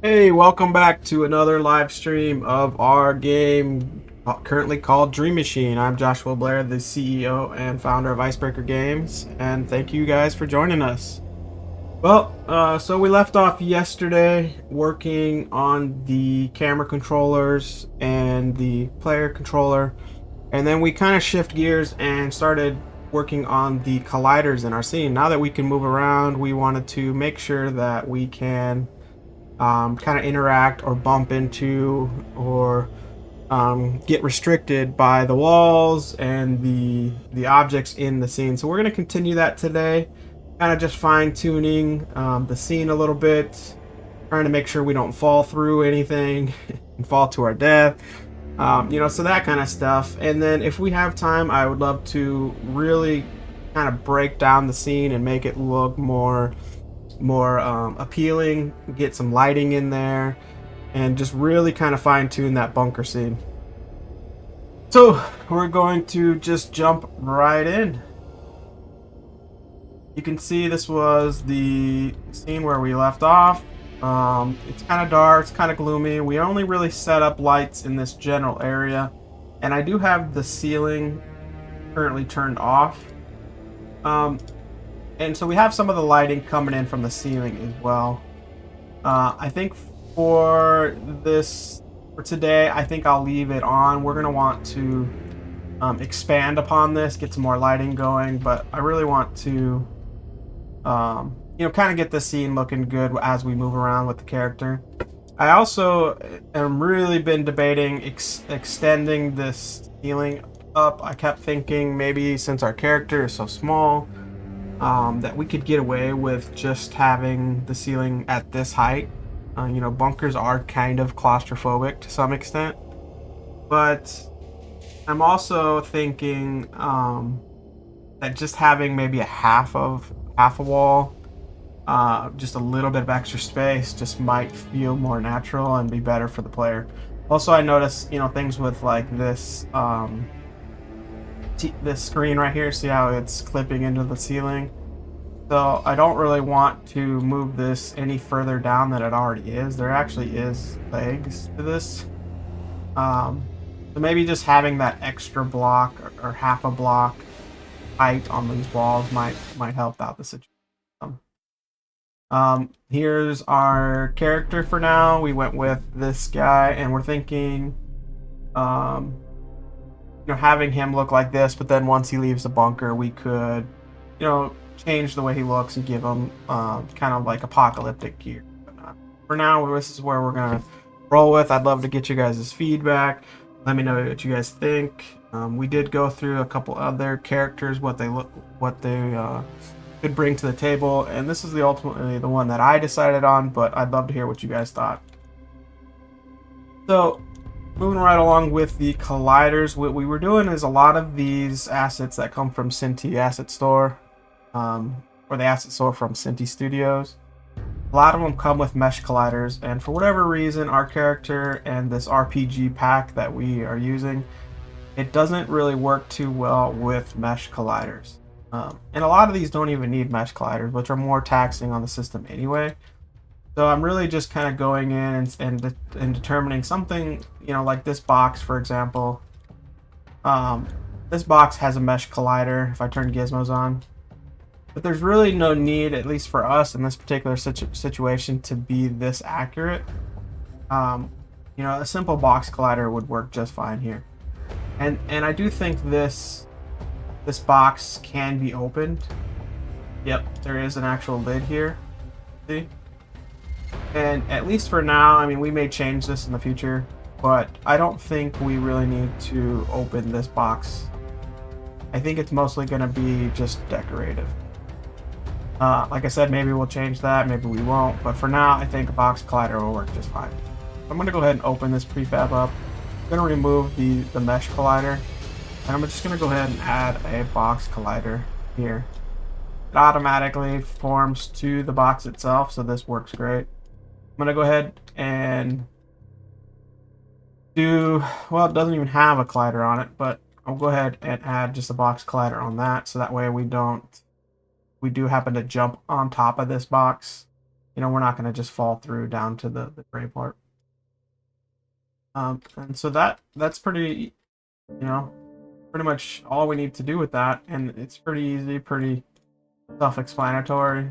Hey, welcome back to another live stream of our game currently called Dream Machine. I'm Joshua Blair, the CEO and founder of Icebreaker Games, and thank you guys for joining us. So we left off yesterday working on the camera controllers and the player controller, and then we kind of shift gears and started working on the colliders in our scene. Now that we can move around, we wanted to make sure that we can kind of interact or bump into or get restricted by the walls and the objects in the scene. So we're going to continue that today, kind of just fine tuning the scene a little bit, trying to make sure we don't fall through anything and fall to our death. So that kind of stuff. And then if we have time, I would love to really kind of break down the scene and make it look more appealing, get some lighting in there, and just really kind of fine tune that bunker scene. So we're going to just jump right in. You can see this was the scene where we left off. It's kind of dark, it's kind of gloomy. We only really set up lights in this general area, and I do have the ceiling currently turned off. And so we have some of the lighting coming in from the ceiling as well. I think for today, I think I'll leave it on. We're gonna want to expand upon this, get some more lighting going, but I really want to, kind of get the scene looking good as we move around with the character. I also am really been debating extending this ceiling up. I kept thinking maybe since our character is so small, that we could get away with just having the ceiling at this height. Bunkers are kind of claustrophobic to some extent, but I'm also thinking that just having maybe a half a wall, just a little bit of extra space, just might feel more natural and be better for the player. Also, I noticed things with like this this screen right here, see how it's clipping into the ceiling? So I don't really want to move this any further down than it already is. There actually is legs to this. So maybe just having that extra block or half a block height on these walls might help out the situation. Here's our character for now. We went with this guy, and we're thinking having him look like this, but then once he leaves the bunker, we could, change the way he looks and give him kind of like apocalyptic gear. For now, this is where we're gonna roll with. I'd love to get you guys' feedback. Let me know what you guys think. We did go through a couple other characters, what they could bring to the table, and this is ultimately the one that I decided on, but I'd love to hear what you guys thought. So moving right along with the colliders, what we were doing is a lot of these assets that come from Cinti Asset Store, or the asset store from Cinti Studios, a lot of them come with mesh colliders, and for whatever reason, our character and this RPG pack that we are using, it doesn't really work too well with mesh colliders. And a lot of these don't even need mesh colliders, which are more taxing on the system anyway. So I'm really just kind of going in and determining something, like this box, for example. This box has a mesh collider if I turn gizmos on. But there's really no need, at least for us in this particular situation, to be this accurate. A simple box collider would work just fine here. And I do think this box can be opened. Yep, there is an actual lid here. See? And at least for now, we may change this in the future, but I don't think we really need to open this box. I think it's mostly going to be just decorative. Like I said, maybe we'll change that, maybe we won't, but for now, I think a box collider will work just fine. I'm going to go ahead and open this prefab up. I'm going to remove the mesh collider, and I'm just going to go ahead and add a box collider here. It automatically forms to the box itself, so this works great. I'm going to go ahead and it doesn't even have a collider on it, but I'll go ahead and add just a box collider on that, so that way we do happen to jump on top of this box, you know, we're not going to just fall through down to the gray part. And so that's pretty, you know, pretty much all we need to do with that, and it's pretty easy, pretty self-explanatory.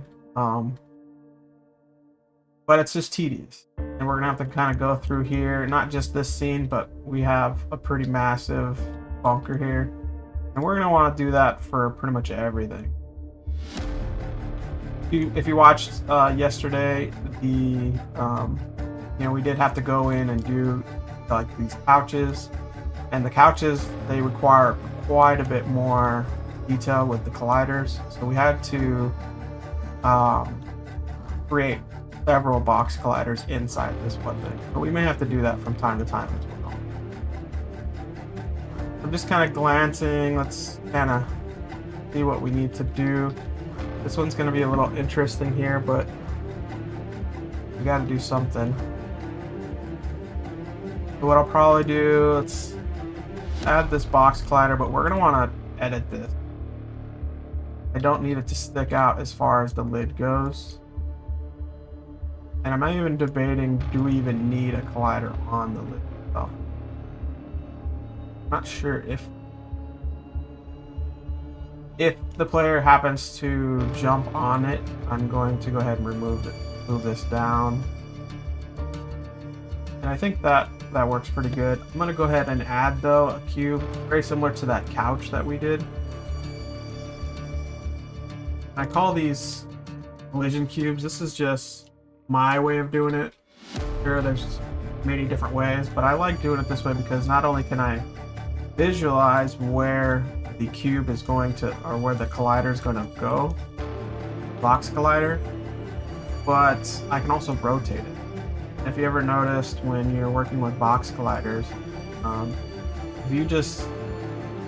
But it's just tedious, and we're gonna have to kind of go through here, not just this scene, but we have a pretty massive bunker here, and we're gonna want to do that for pretty much everything. If you watched yesterday, you know, we did have to go in and do like these couches, and the couches, they require quite a bit more detail with the colliders, so we had to create several box colliders inside this one thing, but we may have to do that from time to time as well. I'm just kind of glancing. Let's kind of see what we need to do. This one's going to be a little interesting here, but we got to do something. So what I'll probably do, let's add this box collider, but we're going to want to edit this. I don't need it to stick out as far as the lid goes. And I'm not even debating, do we even need a collider on the lid itself? I'm not sure if the player happens to jump on it. I'm going to go ahead and move this down. And I think that works pretty good. I'm going to go ahead and add, though, a cube very similar to that couch that we did. I call these collision cubes. This is just my way of doing it. Sure, there's many different ways, but I like doing it this way because not only can I visualize where the cube is going to, or where the collider is going to go, box collider, but I can also rotate it. If you ever noticed when you're working with box colliders, if you just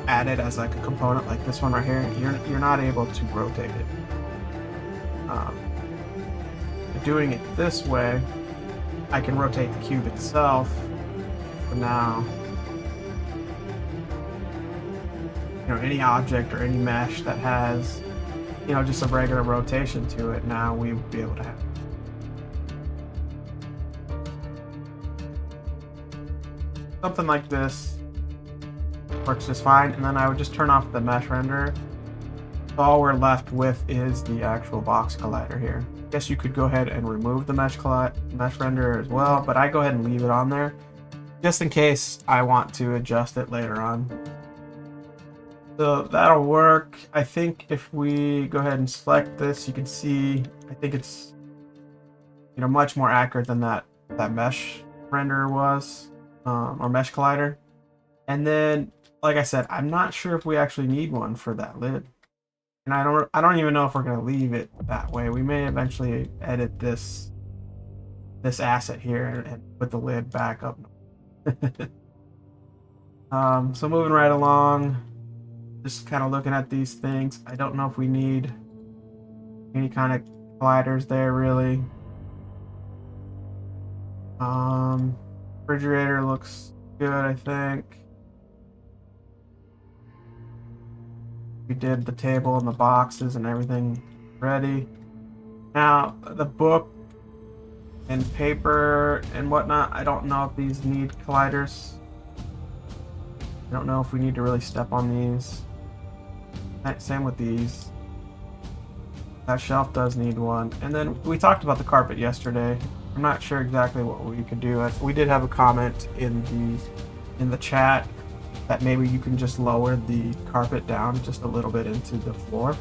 add it as like a component like this one right here, you're not able to rotate it. Doing it this way, I can rotate the cube itself. But now, you know, any object or any mesh that has, you know, just a regular rotation to it, now we would be able to have it. Something like this works just fine, and then I would just turn off the mesh renderer. So all we're left with is the actual box collider here. I guess you could go ahead and remove the mesh renderer as well, but I go ahead and leave it on there just in case I want to adjust it later on. So that'll work. I think if we go ahead and select this, you can see, I think it's, you know, much more accurate than that mesh renderer was, or mesh collider. And then, like I said, I'm not sure if we actually need one for that lid. And I don't even know if we're going to leave it that way. We may eventually edit this asset here and put the lid back up. So moving right along, just kind of looking at these things. I don't know if we need any kind of colliders there really. Refrigerator looks good, I think. We did the table and the boxes and everything ready. Now, the book and paper and whatnot, I don't know if these need colliders. I don't know if we need to really step on these. Same with these. That shelf does need one. And then we talked about the carpet yesterday. I'm not sure exactly what we could do. We did have a comment in the chat that maybe you can just lower the carpet down just a little bit into the floor.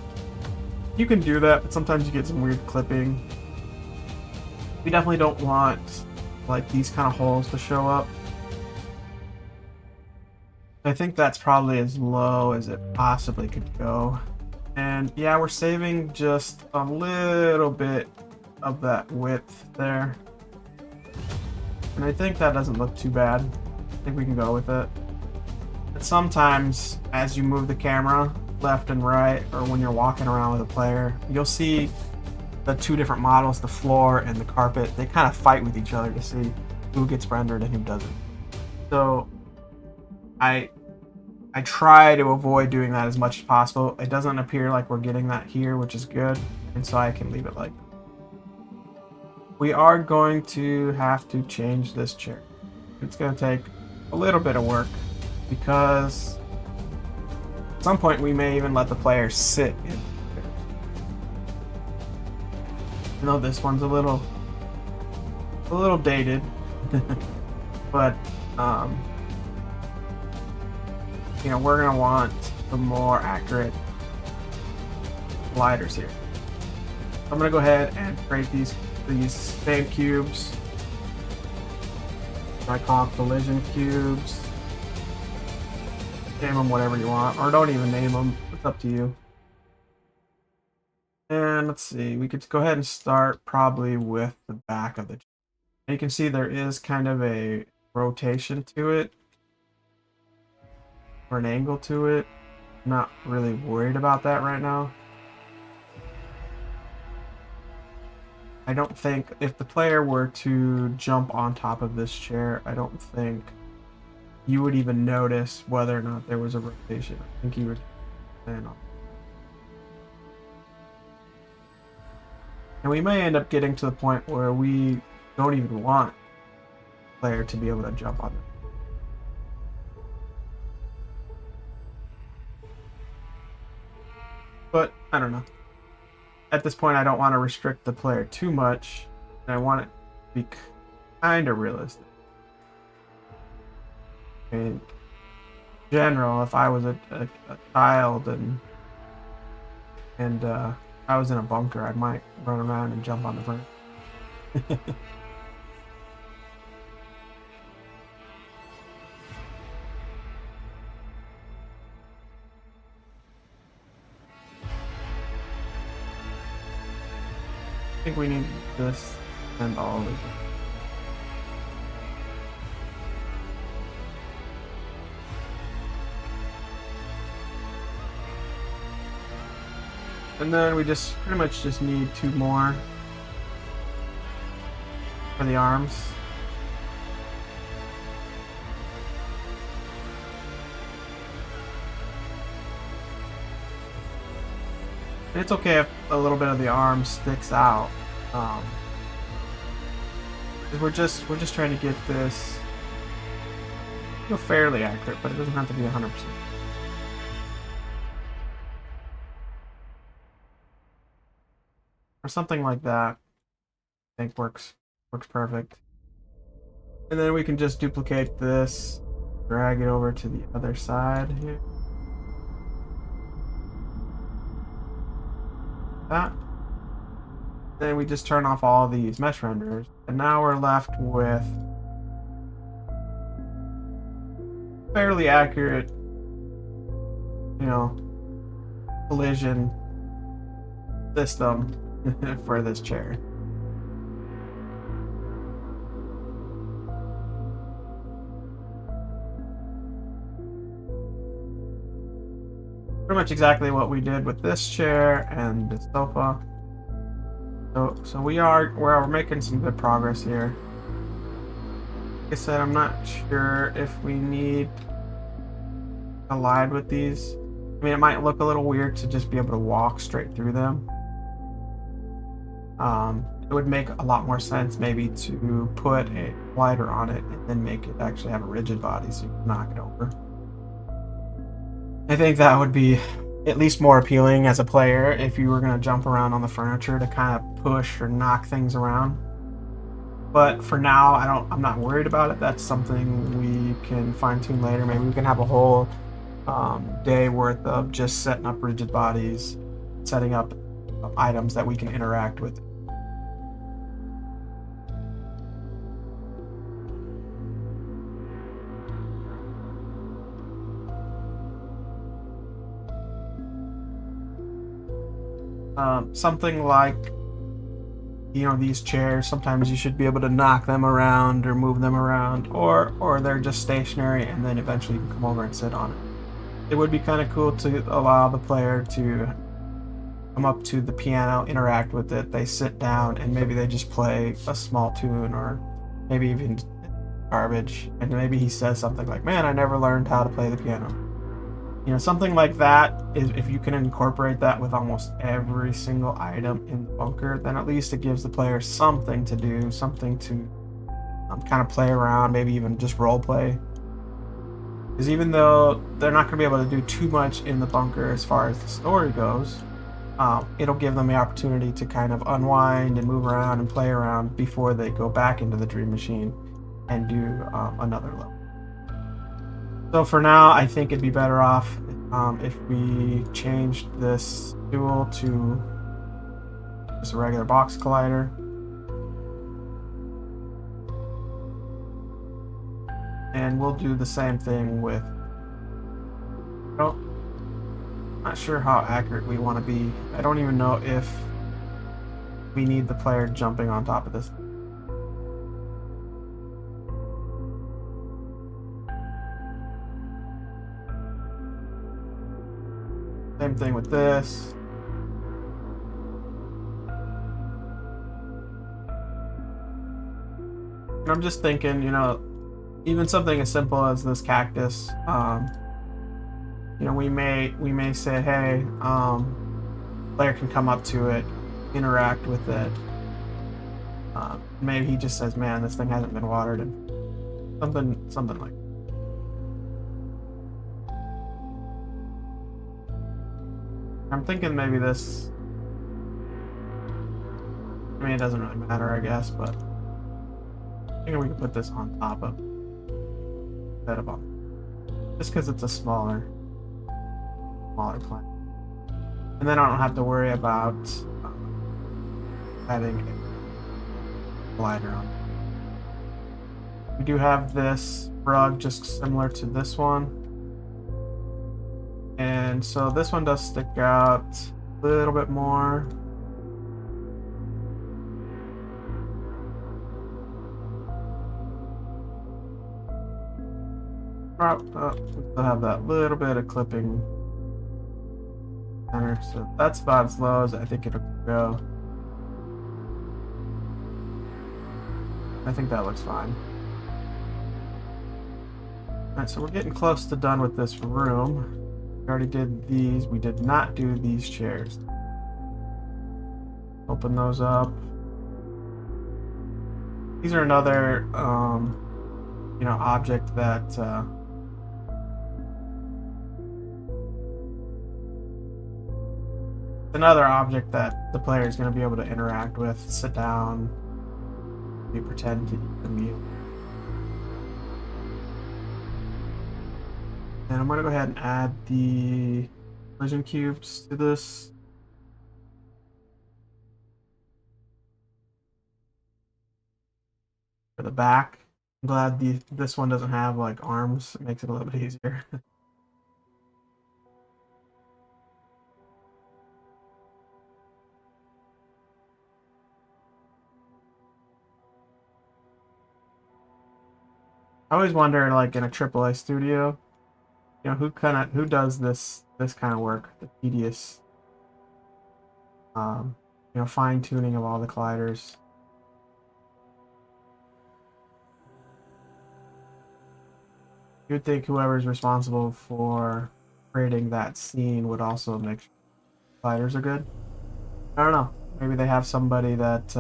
You can do that, but sometimes you get some weird clipping. We definitely don't want like these kind of holes to show up. I think that's probably as low as it possibly could go. And yeah, we're saving just a little bit of that width there. And I think that doesn't look too bad. I think we can go with it. But sometimes as you move the camera left and right, or when you're walking around with a player, you'll see the two different models, the floor and the carpet, they kind of fight with each other to see who gets rendered and who doesn't. So I try to avoid doing that as much as possible. It doesn't appear like we're getting that here, which is good, and so I can leave it like that. we are going to have to change this chair. It's going to take a little bit of work because at some point we may even let the player sit in it. I know this one's a little dated, but you know, we're gonna want some more accurate gliders here. I'm gonna go ahead and create these same cubes. I call collision cubes. Name them whatever you want, or don't even name them. It's up to you. And let's see, we could go ahead and start probably with the back of the chair. You can see there is kind of a rotation to it, or an angle to it. I'm not really worried about that right now. I don't think if the player were to jump on top of this chair, I don't think you would even notice whether or not there was a rotation. I think you would stand on. And we may end up getting to the point where we don't even want the player to be able to jump on it. But I don't know. At this point, I don't want to restrict the player too much, and I want it to be kind of realistic. In general, if I was a child and I was in a bunker, I might run around and jump on the front. I think we need this and all of it. And then we just pretty much just need 2 more for the arms. And it's okay if a little bit of the arm sticks out. We're just trying to get this fairly accurate, but it doesn't have to be 100%. Or something like that, I think works perfect. And then we can just duplicate this, drag it over to the other side here. That. Then we just turn off all these mesh renders, and now we're left with fairly accurate, collision system for this chair. Pretty much exactly what we did with this chair and the sofa. So we're making some good progress here. Like I said, I'm not sure if we need to collide with these. I mean, it might look a little weird to just be able to walk straight through them. It would make a lot more sense maybe to put a glider on it and then make it actually have a rigid body so you can knock it over. I think that would be at least more appealing as a player if you were going to jump around on the furniture to kind of push or knock things around. But for now, I'm not worried about it. That's something we can fine-tune later. Maybe we can have a whole day worth of just setting up rigid bodies, setting up items that we can interact with. Something like, these chairs, sometimes you should be able to knock them around or move them around, or they're just stationary and then eventually you can come over and sit on it. It would be kind of cool to allow the player to come up to the piano, interact with it, they sit down, and maybe they just play a small tune, or maybe even garbage, and maybe he says something like, "Man, I never learned how to play the piano." You know, something like that is, if you can incorporate that with almost every single item in the bunker, then at least it gives the player something to do, something to kind of play around, maybe even just role play. Because even though they're not going to be able to do too much in the bunker as far as the story goes, it'll give them the opportunity to kind of unwind and move around and play around before they go back into the Dream Machine and do another level. So for now, I think it'd be better off if we changed this duel to just a regular box collider. And we'll do the same thing with... Oh, not sure how accurate we want to be. I don't even know if we need the player jumping on top of this. Same thing with this. And I'm just thinking, you know, even something as simple as this cactus, you know, we may say, hey, player can come up to it, interact with it. Maybe he just says, man, this thing hasn't been watered, and something like that. I'm thinking maybe this... I mean, it doesn't really matter, I guess, but I think we can put this on top of that above. Just because it's a smaller plant. And then I don't have to worry about having a glider on. We do have this rug just similar to this one. And so this one does stick out a little bit more. We still have that little bit of clipping center, so that's about as low as I think it'll go. I think that looks fine. Alright, so we're getting close to done with this room. We already did these. We did not do these chairs. Open those up. These are another, you know, object that another object that the player is going to be able to interact with, sit down, maybe pretend to eat the meal. And I'm going to go ahead and add the collision cubes to this. For the back. I'm glad this one doesn't have like arms. It makes it a little bit easier. I always wonder, like in a AAA studio, you know, who does this kind of work, the tedious, you know, fine tuning of all the colliders. You'd think whoever's responsible for creating that scene would also make sure colliders are good. I don't know. Maybe they have somebody that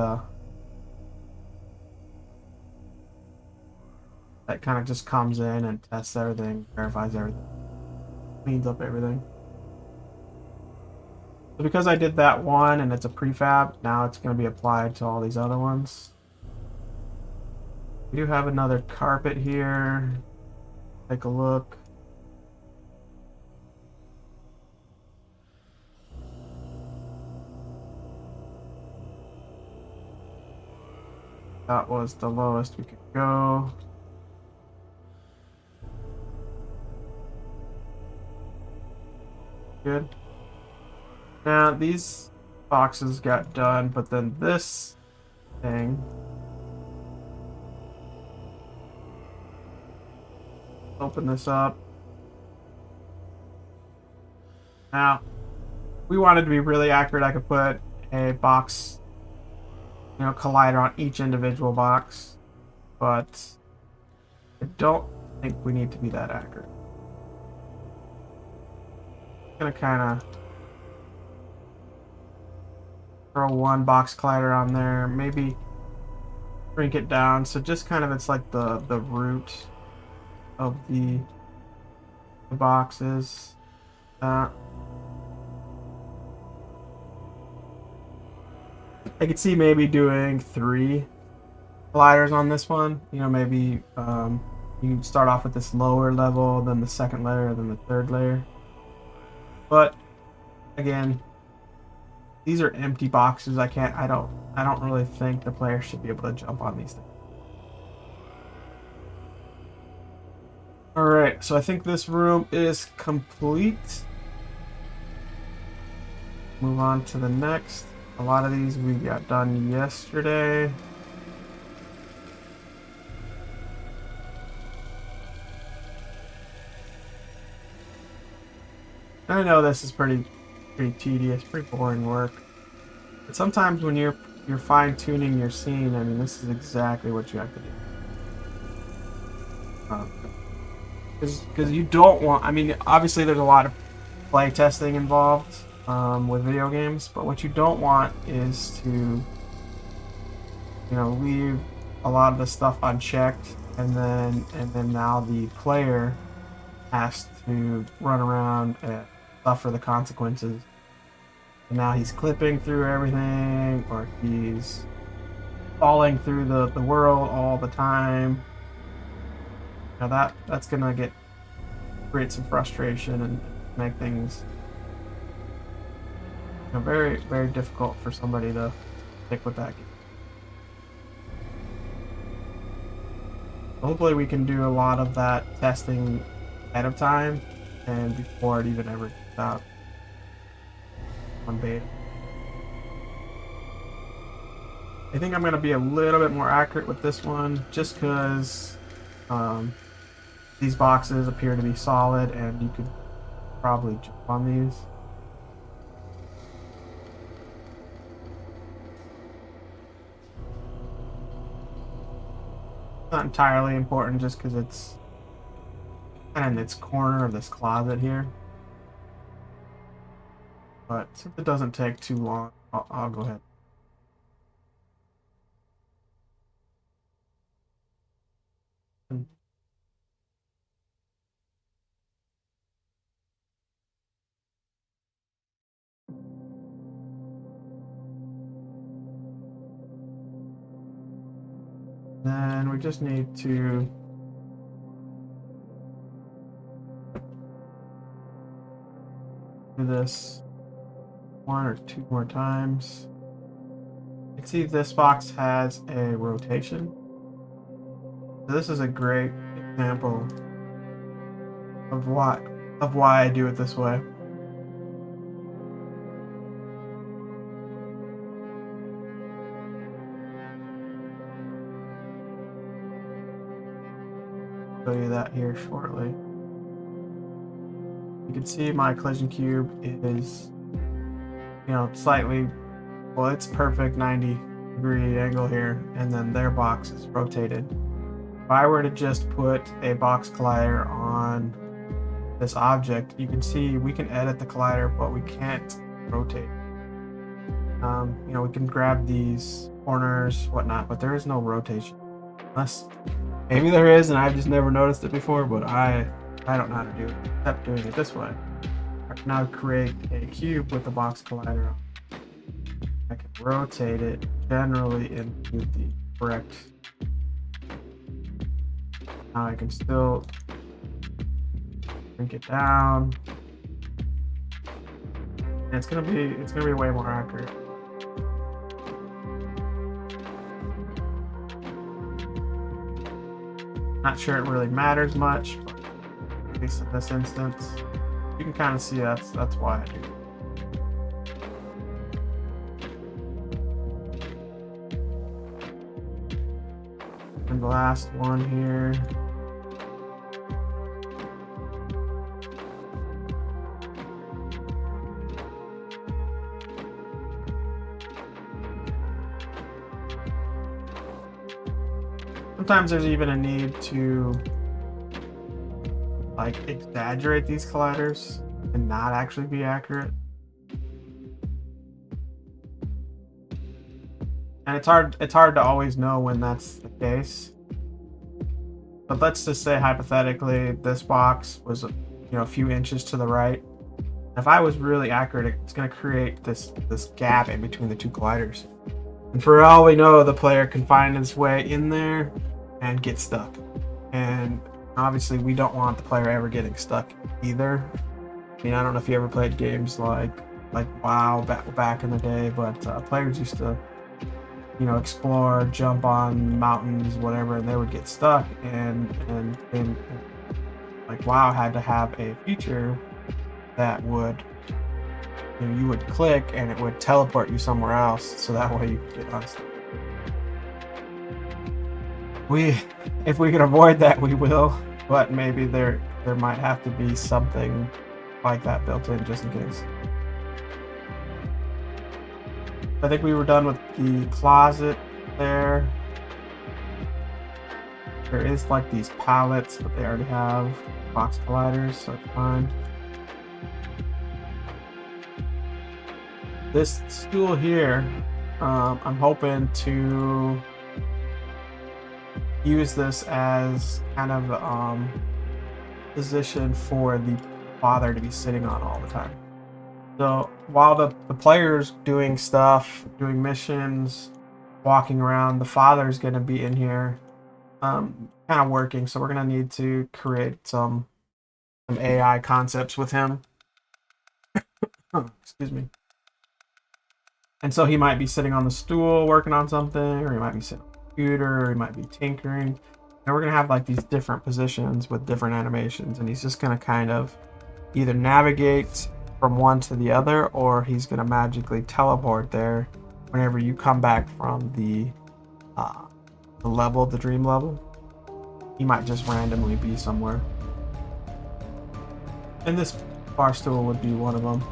that kind of just comes in and tests everything, verifies everything, cleans up everything. So because I did that one and it's a prefab, now it's going to be applied to all these other ones. We do have another carpet here. Take a look. That was the lowest we could go. Good. Now these boxes got done, but then this thing, open this up. Now, if we wanted to be really accurate, I could put a box, you know, collider on each individual box, but I don't think we need to be that accurate. Gonna kind of throw one box collider on there, maybe shrink it down so just kind of it's like the root of the boxes. I could see maybe doing 3 colliders on this one. You know, maybe you start off with this lower level, then the second layer, then the third layer. But again, these are empty boxes. I don't really think the player should be able to jump on these things. All right, so I think this room is complete. Move on to the next. A lot of these we got done yesterday. I know this is pretty tedious, pretty boring work. But sometimes when you're fine-tuning your scene, I mean, this is exactly what you have to do. Because you don't want, I mean, obviously there's a lot of play testing involved with video games, but what you don't want is to, you know, leave a lot of the stuff unchecked, and then now the player has to run around and suffer the consequences. And now he's clipping through everything, or he's falling through the world all the time. Now that's gonna create some frustration and make things, you know, very difficult for somebody to stick with that game. Hopefully we can do a lot of that testing ahead of time and before it even ever gets out on beta. I think I'm going to be a little bit more accurate with this one just because these boxes appear to be solid and you could probably jump on these. Not entirely important just because it's kind of in its corner of this closet here. But since it doesn't take too long, I'll go ahead. Then we just need to do this 1 or 2 more times. You can see this box has a rotation. So this is a great example of why I do it this way. Show you that here shortly. You can see my collision cube is, you know, slightly, well, it's perfect 90-degree angle here, and then their box is rotated. If I were to just put a box collider on this object, you can see we can edit the collider, but we can't rotate. You know, we can grab these corners, whatnot, but there is no rotation. Unless, maybe there is, and I've just never noticed it before, but I don't know how to do it, except doing it this way. I can now create a cube with the box collider on. I can rotate it generally into the correct. Now I can still shrink it down. And it's gonna be way more accurate. Not sure it really matters much, but at least in this instance, you can kind of see that's why I do it. And the last one here. Sometimes there's even a need to like exaggerate these colliders. and not actually be accurate. And it's hard to always know when that's the case. But let's just say hypothetically this box was a few inches to the right. If I was really accurate, it's going to create this gap in between the two colliders. And for all we know, the player can find his way in there and get stuck. And obviously we don't want the player ever getting stuck either. I mean, I don't know if you ever played games like WoW back in the day, but players used to explore, jump on mountains, whatever, and they would get stuck. And like WoW had to have a feature that would you would click and it would teleport you somewhere else, so that way you could get unstuck. If we can avoid that, we will, but maybe there might have to be something like that built in just in case. I think we were done with the closet there. There is like these pallets, but they already have box colliders, so it's fine. This stool here, I'm hoping to use this as kind of position for the father to be sitting on all the time. So while the player's doing stuff, doing missions, walking around, the father's going to be in here kind of working. So we're going to need to create some AI concepts with him. Excuse me. And so he might be sitting on the stool working on something, or he might be sitting on the computer, or he might be tinkering. And we're going to have like these different positions with different animations, and he's just going to kind of either navigate from one to the other, or he's going to magically teleport there whenever you come back from the level, the dream level. He might just randomly be somewhere. And this bar stool would be one of them.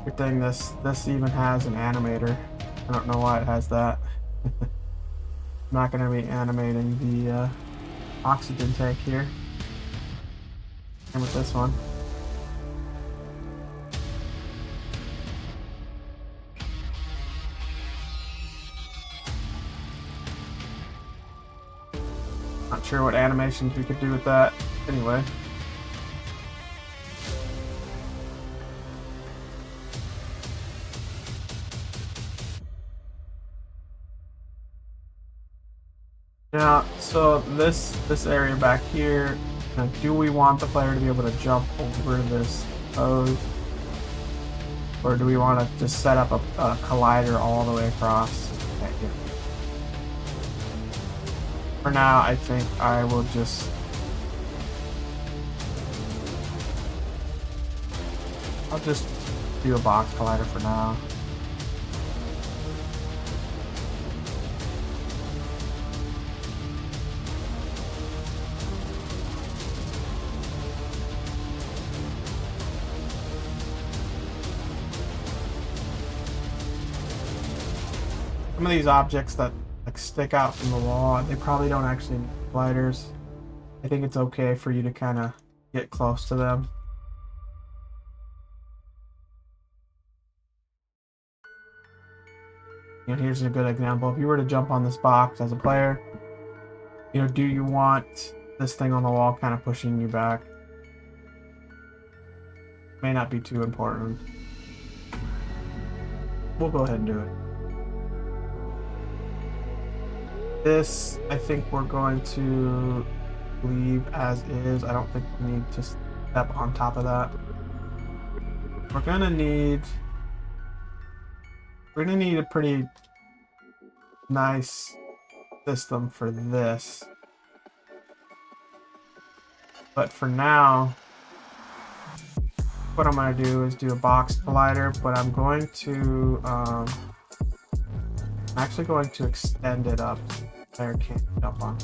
Good thing this even has an animator. I don't know why it has that. I'm not going to be animating the oxygen tank here. And with this one. Not sure what animations we could do with that. Anyway. Now, so this area back here, do we want the player to be able to jump over this hose? Or do we want to just set up a collider all the way across? Okay, yeah. For now, I think I will just... I'll just do a box collider for now. Some of these objects that like stick out from the wall, they probably don't actually need colliders. I think it's okay for you to kind of get close to them. And here's a good example. If you were to jump on this box as a player, do you want this thing on the wall kind of pushing you back? May not be too important. We'll go ahead and do it. This, I think we're going to leave as is. I don't think we need to step on top of that. We're gonna need a pretty nice system for this. But for now, what I'm gonna do is do a box collider, but I'm going to I'm actually going to extend it up. Player can't jump on.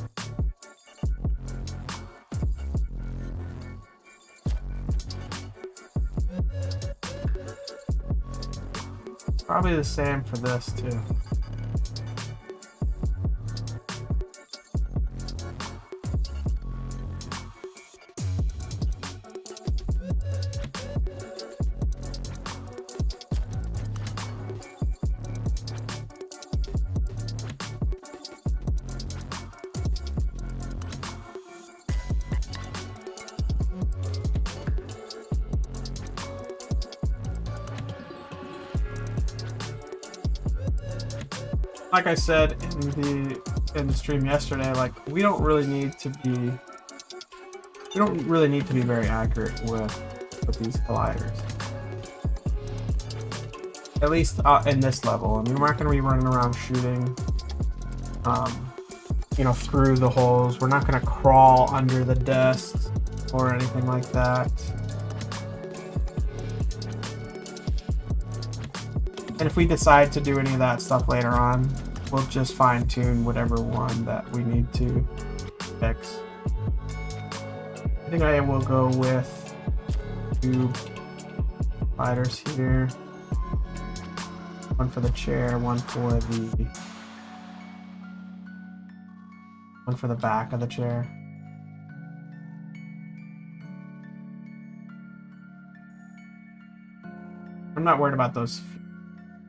Probably the same for this too. Like I said in the stream yesterday, like we don't really need to be very accurate with these colliders. At least in this level. I mean, we're not going to be running around shooting, you know, through the holes. We're not going to crawl under the desks or anything like that. And if we decide to do any of that stuff later on, we'll just fine tune whatever one that we need to fix. I think I will go with 2 sliders here. One for the chair, one for the back of the chair. I'm not worried about those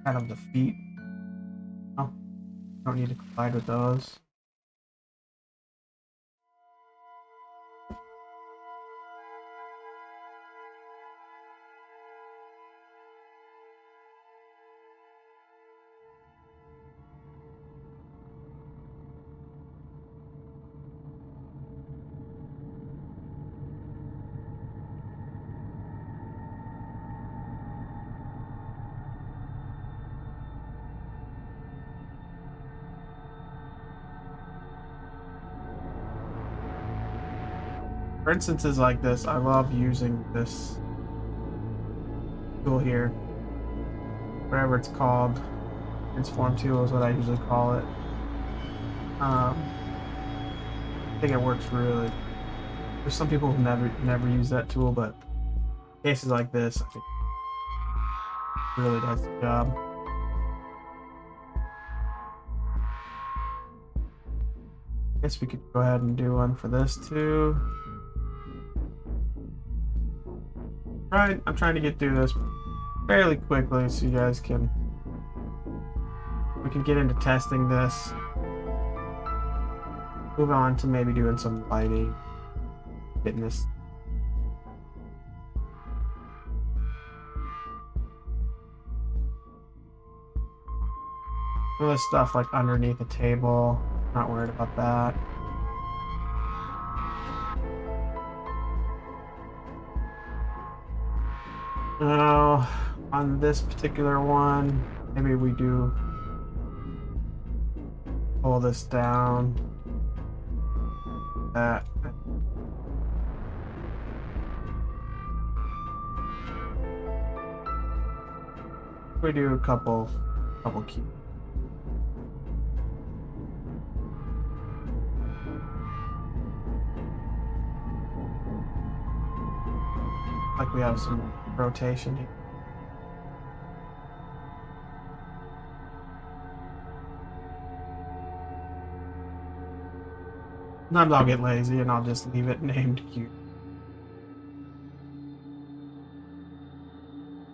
kind of the feet. Oh, don't need to collide with those. For instances like this, I love using this tool here. Whatever it's called. Transform tool is what I usually call it. I think it works really. There's some people who never use that tool, but cases like this, I think it really does the job. I guess we could go ahead and do one for this too. Right, I'm trying to get through this fairly quickly so you guys we can get into testing this. Move on to maybe doing some lighting, getting this. Some of this stuff like underneath the table, not worried about that. Now, on this particular one, maybe we do pull this down. That. We do a couple keys. Like we have some rotation here. Sometimes I'll get lazy and I'll just leave it named cube.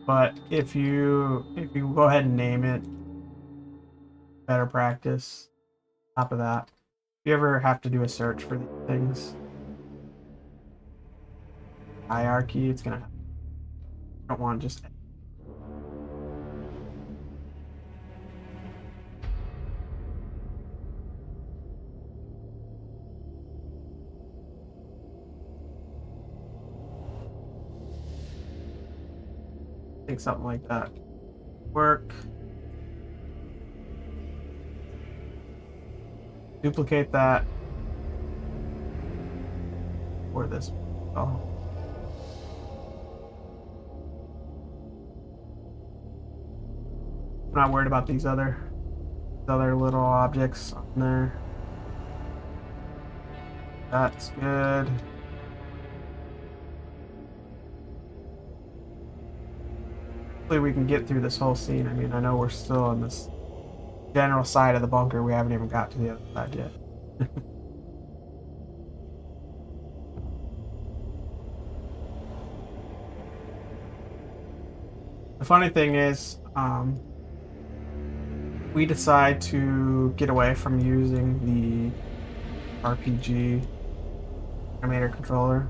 But if you go ahead and name it, better practice. Top of that, if you ever have to do a search for these things, hierarchy, it's gonna. I don't want to just. I think something like that work. Duplicate that for this. Oh. I'm not worried about these other little objects on there. That's good. hopefully we can get through this whole scene. I mean, I know we're still on this general side of the bunker. We haven't even got to the other side yet. The funny thing is, we decide to get away from using the RPG animator controller.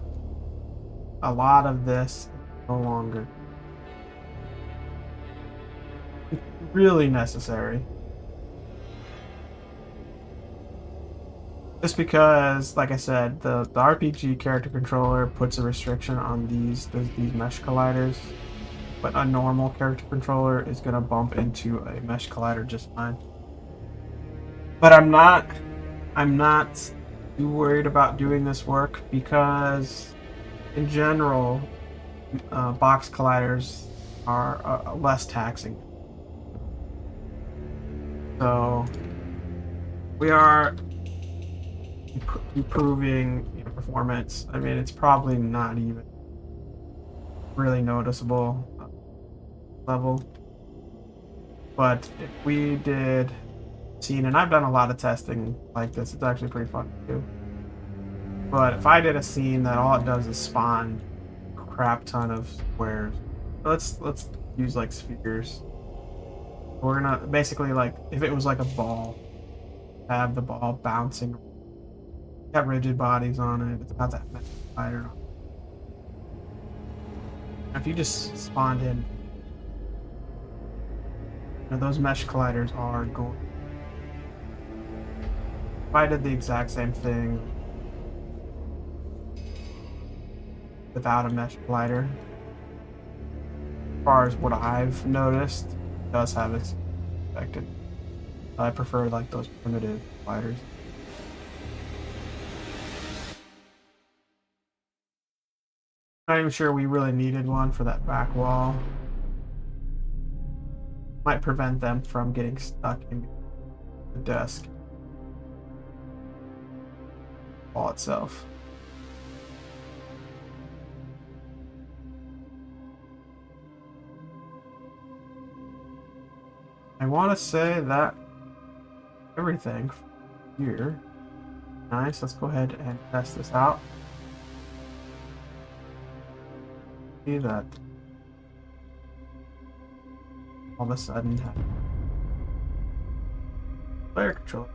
A lot of this is no longer really necessary. Just because, like I said, the RPG character controller puts a restriction on these mesh colliders, but a normal character controller is gonna bump into a mesh collider just fine. But I'm not too worried about doing this work because, in general, box colliders are less taxing. So we are improving performance. I mean, it's probably not even really noticeable level, but if we did scene, and I've done a lot of testing like this, it's actually pretty fun to do. But if I did a scene that all it does is spawn a crap ton of squares, let's use like spheres. We're gonna basically, like, if it was like a ball, have the ball bouncing. It's got rigid bodies on it. It's got that mesh collider on it. If you just spawned in, those mesh colliders are going. If I did the exact same thing without a mesh collider, as far as what I've noticed, it does have its affected. I prefer like those primitive colliders. Not even sure we really needed one for that back wall. Might prevent them from getting stuck in the desk wall itself. I want to say that everything here. Nice, let's go ahead and test this out. See that all of a sudden player control.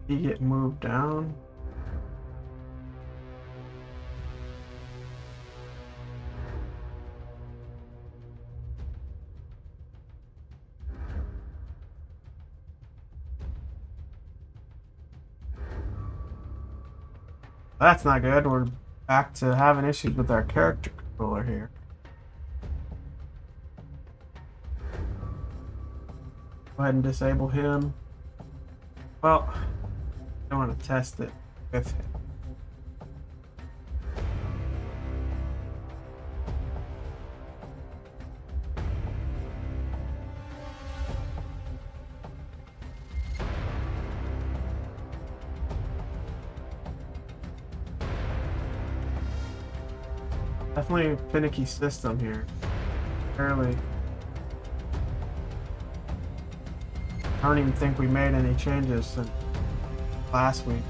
You get moved down. That's not good. We're back to having issues with our character controller here. Go ahead and disable him. Well, I want to test it with him. Definitely a finicky system here. Fairly. I don't even think we made any changes since last week.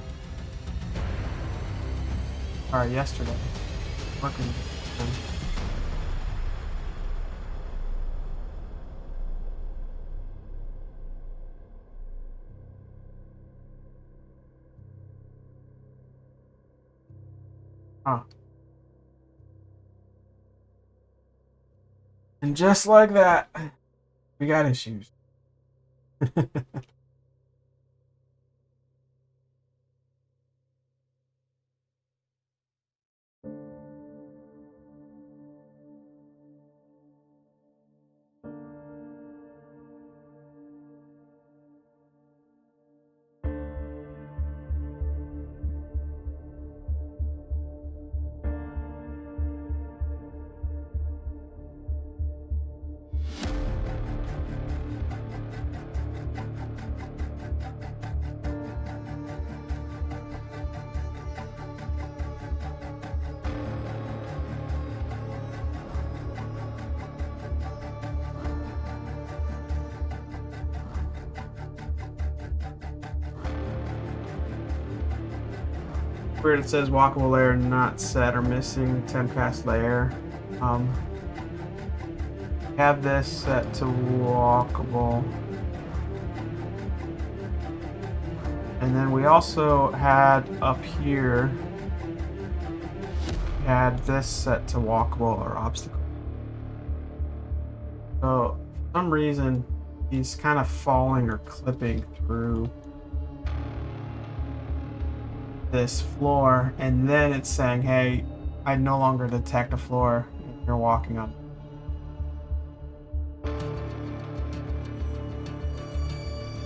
Or yesterday. Working. Huh. And just like that, we got issues. Where it says walkable layer not set or missing 10 cast layer. Have this set to walkable. And then we also had up here, we had this set to walkable or obstacle. So for some reason, he's kind of falling or clipping through this floor, and then it's saying, hey, I no longer detect a floor if you're walking on.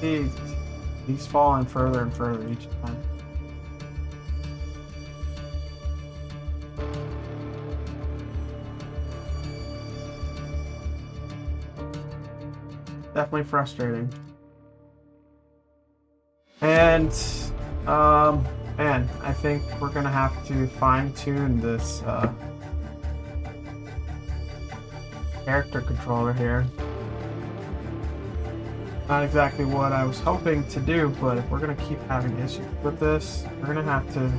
He's falling further and further each time. Definitely frustrating. And man, I think we're gonna have to fine-tune this character controller here. Not exactly what I was hoping to do, but if we're gonna keep having issues with this, we're gonna have to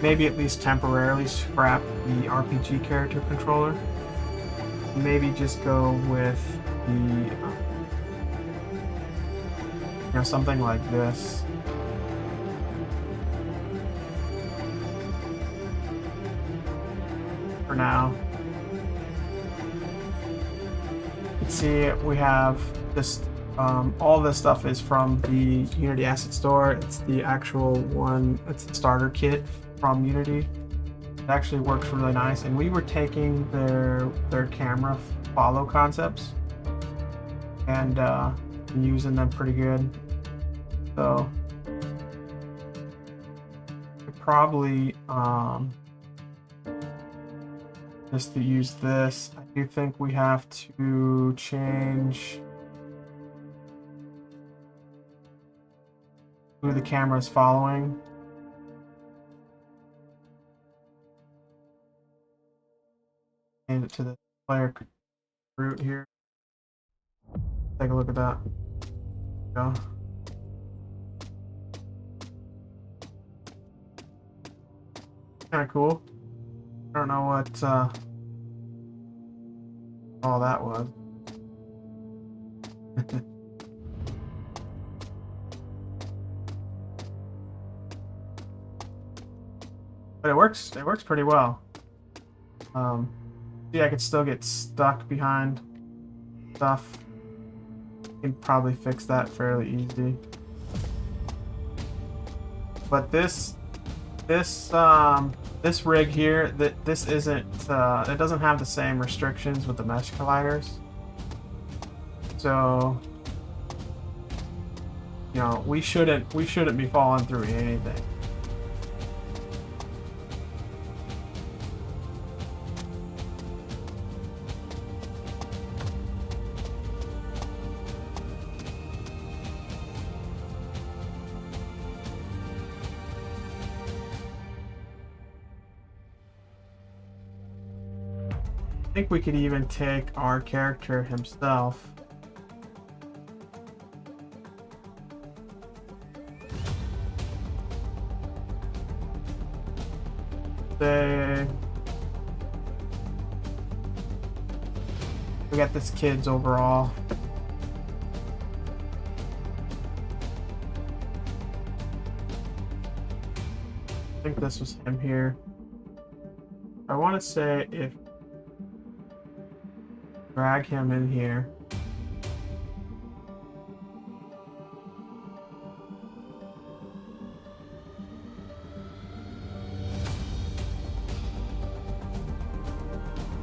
maybe at least temporarily scrap the RPG character controller. Maybe just go with the something like this. For now. You can see we have just all this stuff is from the Unity Asset Store. It's the actual one, it's the starter kit from Unity. It actually works really nice, and we were taking their camera follow concepts and using them pretty good. So probably just to use this, I do think we have to change who the camera is following. Change it to the player root here. Take a look at that. There we go. Kind of cool. I don't know what all that was. But it works pretty well. See, I could still get stuck behind stuff. You can probably fix that fairly easy. But this rig here, this isn't it doesn't have the same restrictions with the mesh colliders. So we shouldn't be falling through anything. I think we could even take our character himself. Say we got this kid's overall. I think this was him here. I want to say if drag him in here.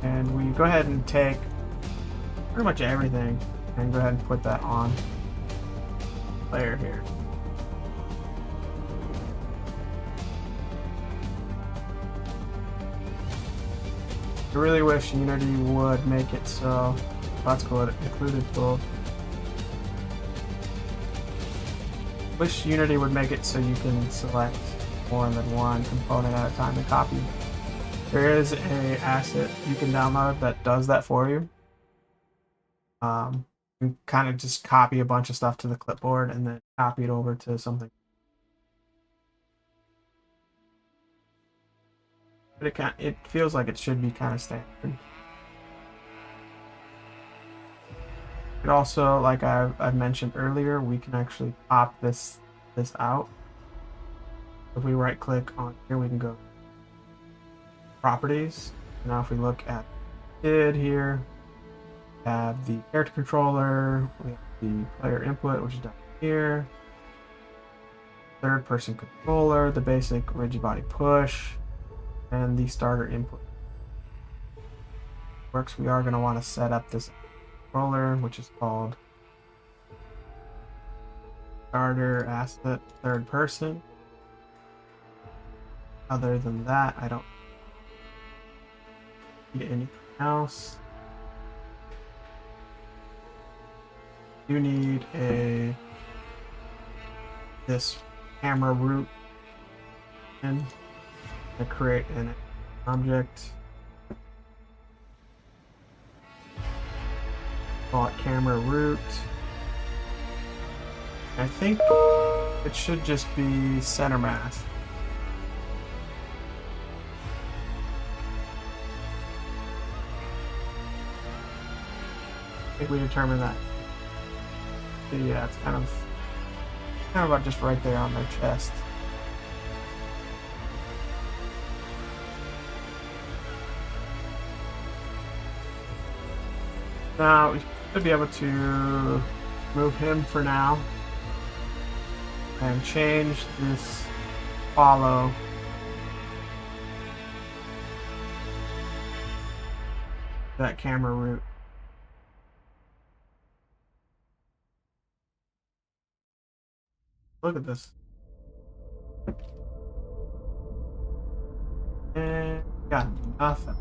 And we go ahead and take pretty much everything and go ahead and put that on layer here. I really wish Unity would make it so that's cool. It included both. Wish Unity would make it so you can select more than one component at a time and copy. There is a asset you can download that does that for you. You kind of just copy a bunch of stuff to the clipboard and then copy it over to something. but it feels like it should be kind of standard. It also, like I've mentioned earlier, we can actually pop this out. If we right click on here, we can go properties. Now if we look at id here, we have the character controller, we have the player input, which is down here, third person controller, the basic rigid body push, and the starter input. Works, we are going to want to set up this controller, which is called starter asset third person. Other than that, I don't need anything else. You need this camera root and to create an object. Call it camera root. I think it should just be center mass. I think we determined that. So yeah, it's kind of about just right there on their chest. Now we should be able to move him for now and change this follow that camera root. Look at this. And got nothing.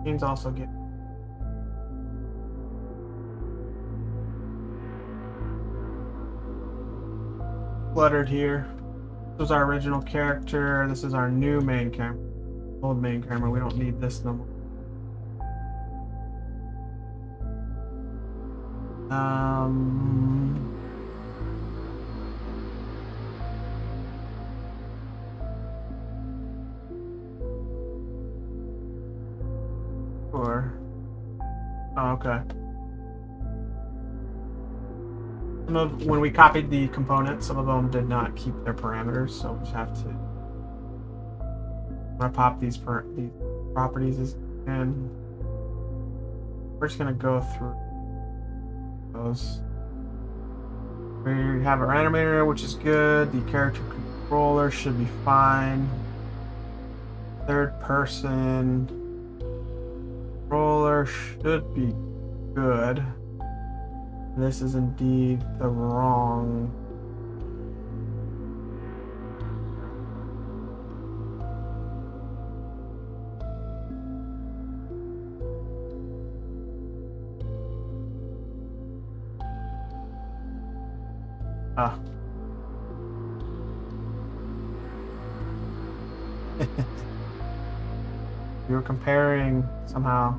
Scenes also get cluttered here. This was our original character. This is our new main camera. Old main camera. We don't need this no more. Sure. Oh, okay. When we copied the components, some of them did not keep their parameters, so we just have to. I'm gonna pop these properties, and we're just gonna go through those. We have our animator, which is good. The character controller should be fine. Third person controller should be good. This is indeed the wrong. Ah. We were comparing somehow.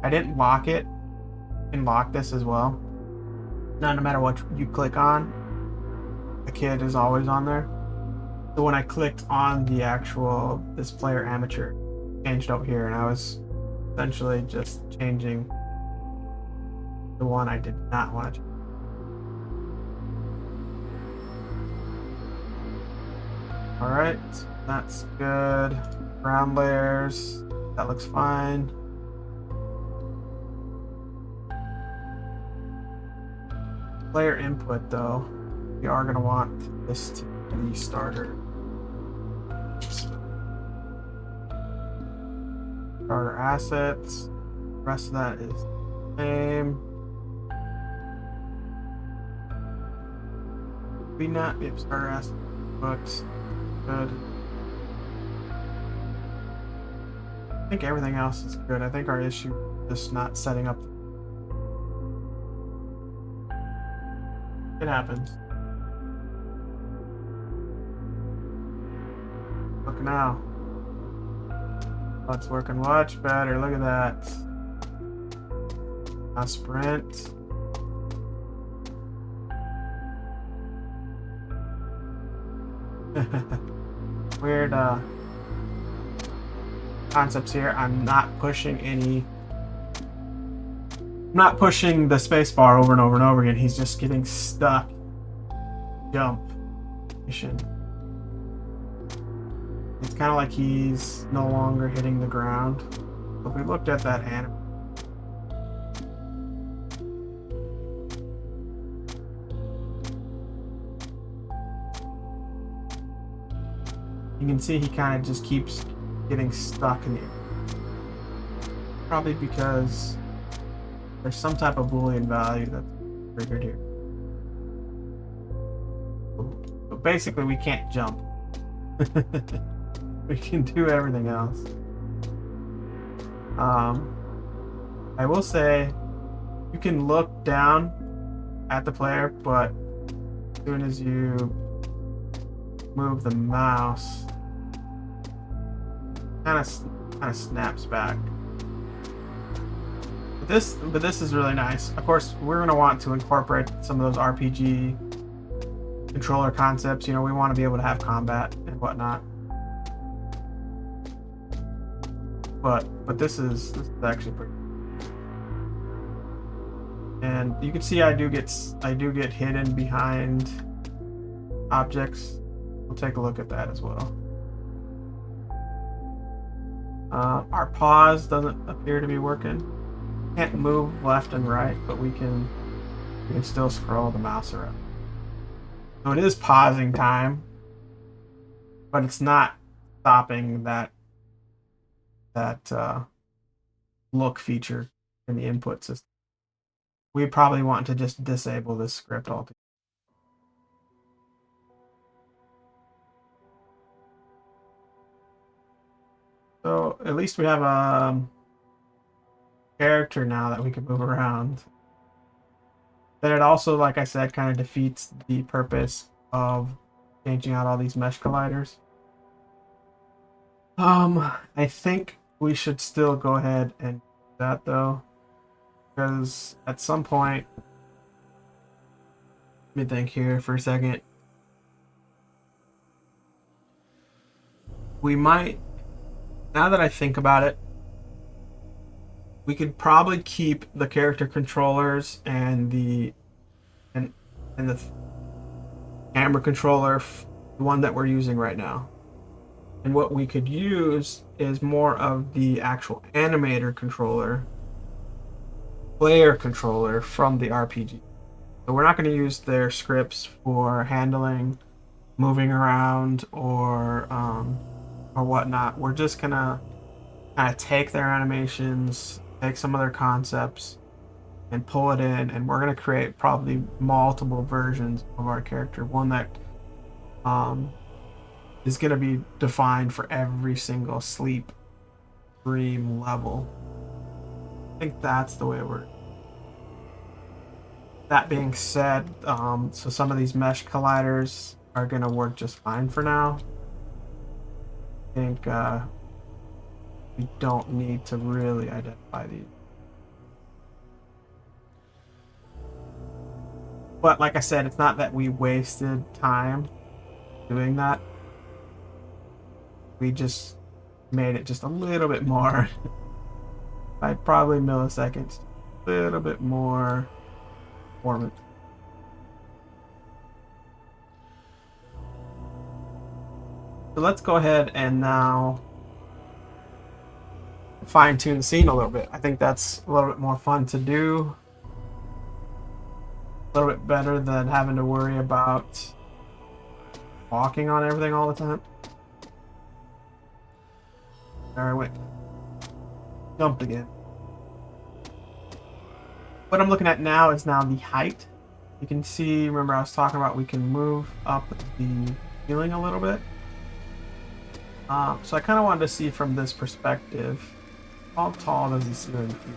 I didn't lock it. You can lock this as well. Now, no matter what you click on, the kid is always on there. So when I clicked on the actual this player amateur, it changed up here, and I was essentially just changing the one I did not want to change. All right, that's good. Ground layers, that looks fine. Player input, though, we are going to want this to be starter. Starter assets. The rest of that is the same. We not yep, starter assets books. Good. I think everything else is good. I think our issue is just not setting up. It happens. Look now. Oh, it's working much better. Look at that. A sprint. Weird concepts here. I'm not pushing the spacebar over and over and over again. He's just getting stuck. Jump. Mission. It's kind of like he's no longer hitting the ground. If we looked at that animal, you can see he kind of just keeps getting stuck in the air. Probably because there's some type of Boolean value that's triggered here. But basically, we can't jump. We can do everything else. I will say, you can look down at the player, but as soon as you move the mouse, kind of snaps back. But this is really nice. Of course, we're going to want to incorporate some of those RPG controller concepts. You know, we want to be able to have combat and whatnot. But this is actually pretty. And you can see I do get hidden behind objects. We'll take a look at that as well. Our pause doesn't appear to be working. Can't move left and right, but we can still scroll the mouse around. So it is pausing time, but it's not stopping that look feature in the input system. We probably want to just disable this script altogether. So at least we have a character now that we can move around. Then it also, like I said, kind of defeats the purpose of changing out all these mesh colliders. I think we should still go ahead and do that though, because at some point, let me think here for a second. We might, now that I think about it, we could probably keep the character controllers and the camera controller, the one that we're using right now. And what we could use is more of the actual animator controller, player controller from the RPG. So we're not going to use their scripts for handling, moving around, or whatnot. We're just gonna kind of take their animations, take some of their concepts, and pull it in, and we're gonna create probably multiple versions of our character. One that is gonna be defined for every single sleep, dream level. I think that's the way it works. That being said, so some of these mesh colliders are gonna work just fine for now. I think we don't need to really identify these. But like I said, it's not that we wasted time doing that. We just made it just a little bit more, by probably milliseconds, a little bit more performance. So let's go ahead and now fine-tune the scene a little bit. I think that's a little bit more fun to do. A little bit better than having to worry about walking on everything all the time. There I went. Jumped again. What I'm looking at now is now the height. You can see, remember I was talking about we can move up the ceiling a little bit. So I kind of wanted to see from this perspective, how tall does the ceiling feel?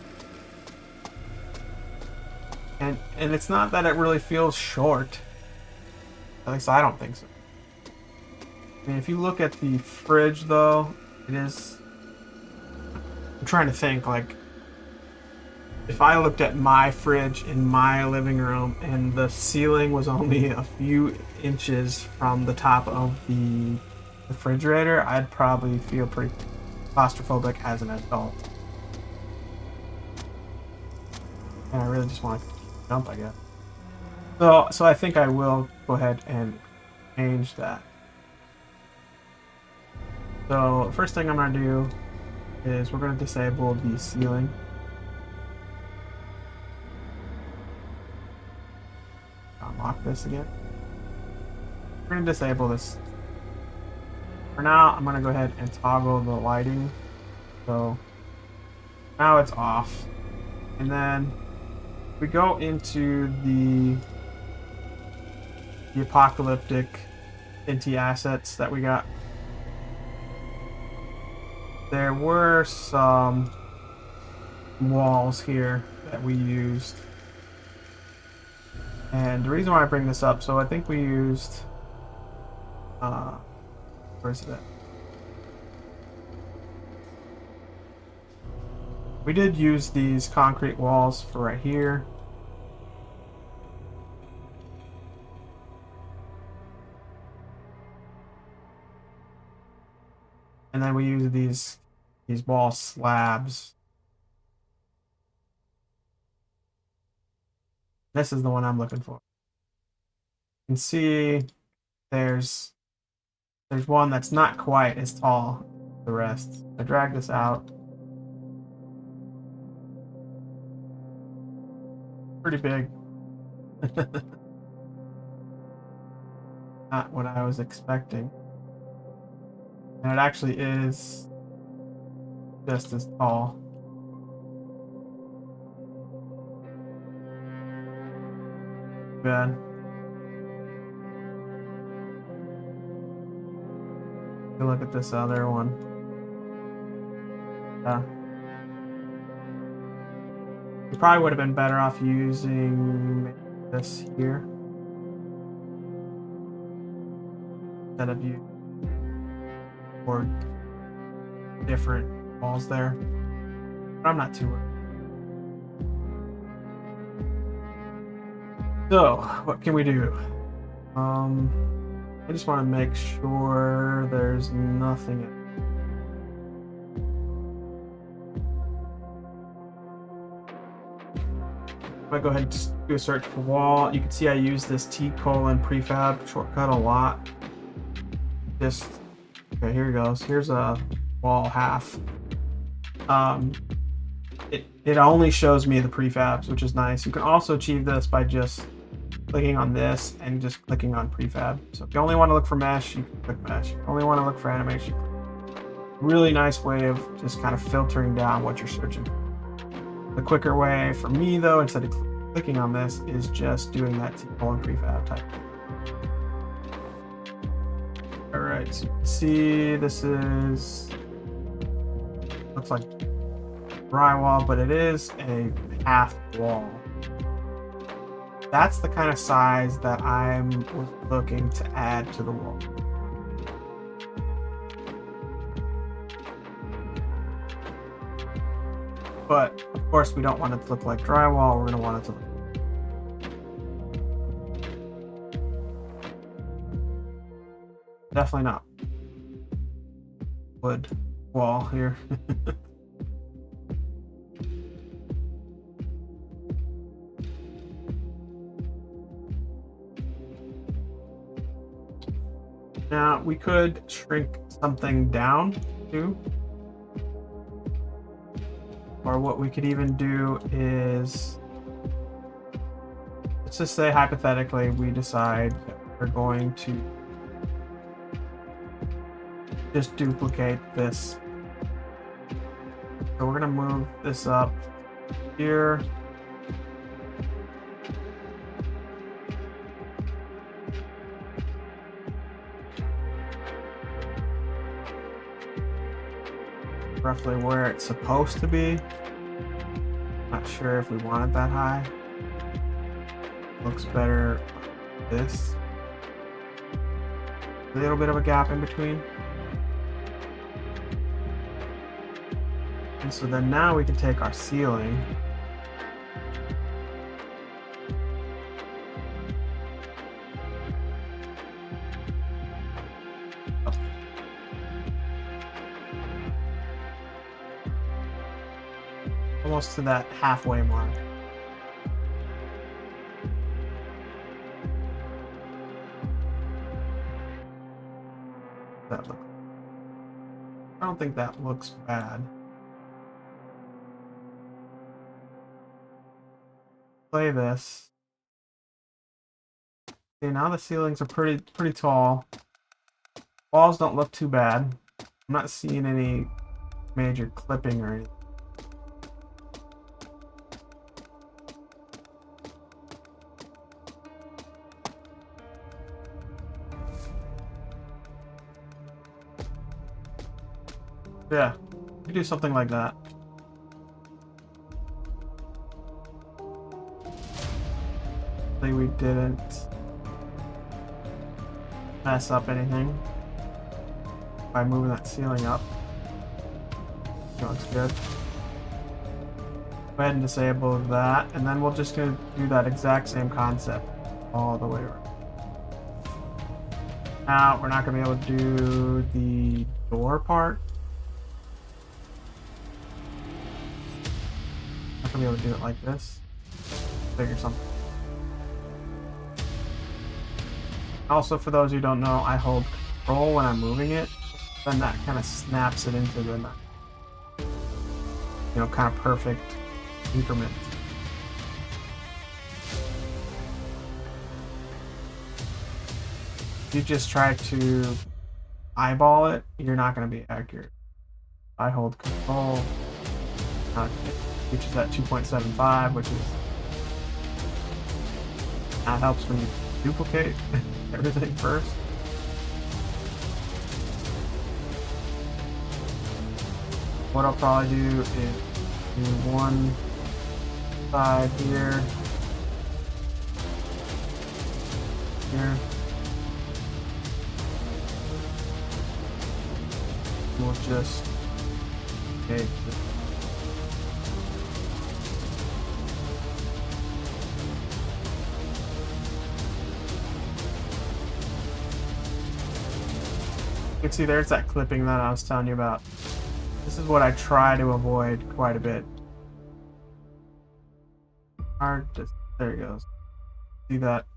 And it's not that it really feels short. At least I don't think so. I mean, if you look at the fridge, though, it is... I'm trying to think, like, if I looked at my fridge in my living room and the ceiling was only a few inches from the top of the refrigerator, I'd probably feel pretty claustrophobic as an adult. And I really just want to jump, I guess. So I think I will go ahead and change that. So the first thing I'm going to do is we're going to disable the ceiling. Unlock this again. We're going to disable this. For now, I'm going to go ahead and toggle the lighting. So now it's off. And then we go into the apocalyptic Inti assets that we got. There were some walls here that we used. And the reason why I bring this up, so I think we used, where's it at? We did use these concrete walls for right here. And then we use these wall slabs. This is the one I'm looking for. You can see there's one that's not quite as tall as the rest. I drag this out. Pretty big. Not what I was expecting. And it actually is just as tall. Bad. Look at this other one. You probably would have been better off using this here instead of you or different walls there. But I'm not too worried. So, what can we do? I just want to make sure there's nothing. If I go ahead and just do a search for wall, you can see I use this T:\, prefab shortcut a lot. Just, okay, here it goes. Here's a wall half. It only shows me the prefabs, which is nice. You can also achieve this by just clicking on this and just clicking on prefab. So if you only want to look for mesh, you can click mesh. If you only want to look for animation, really nice way of just kind of filtering down what you're searching for. The quicker way for me, though, instead of clicking on this, is just doing that T:\, prefab type. All right, so you can see this is, looks like drywall, but it is a half wall. That's the kind of size that I'm looking to add to the wall. But of course, we don't want it to look like drywall. We're going to want it to look. Definitely not wood wall here. Now, we could shrink something down too. Or what we could even do is, let's just say hypothetically, we decide that we're going to just duplicate this. So we're going to move this up here. Roughly where it's supposed to be. Not sure if we want it that high. looks better like this. A little bit of a gap in between. And so then now we can take our ceiling. Almost to that halfway mark. That look. I don't think that looks bad. Play this. Okay, now the ceilings are pretty tall. Walls don't look too bad. I'm not seeing any major clipping or anything. Yeah, we do something like that. Hopefully we didn't mess up anything by moving that ceiling up. That looks good. Go ahead and disable that, and then we're just gonna do that exact same concept all the way around. Now we're not gonna be able to do the door part. Not gonna be able to do it like this. Figure something. Also, for those who don't know, I hold control when I'm moving it, then that kind of snaps it into the, kind of perfect increment. If you just try to eyeball it, you're not going to be accurate. I hold control, which is at 2.75, which is that helps when you duplicate everything first. What I'll probably do is do one side here, here. We'll just take this. You can see there's that clipping that I was telling you about. This is what I try to avoid quite a bit. There it goes. See that?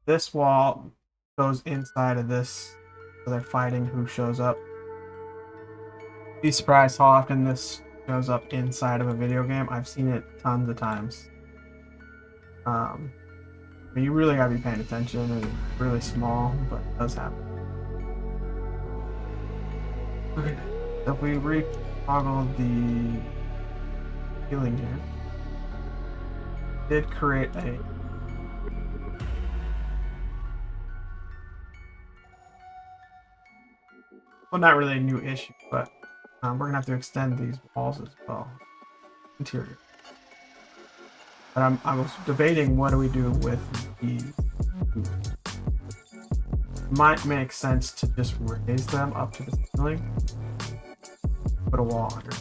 This wall goes inside of this, so they're fighting who shows up. Be surprised how often this shows up inside of a video game. I've seen it tons of times. But you really gotta be paying attention, and it's really small, but it does happen. Okay, so if we re-toggle the healing here, it did create a not really a new issue, but we're gonna have to extend these walls as well. Interior. But I was debating what do we do with these. Might make sense to just raise them up to the ceiling. Put a wall under.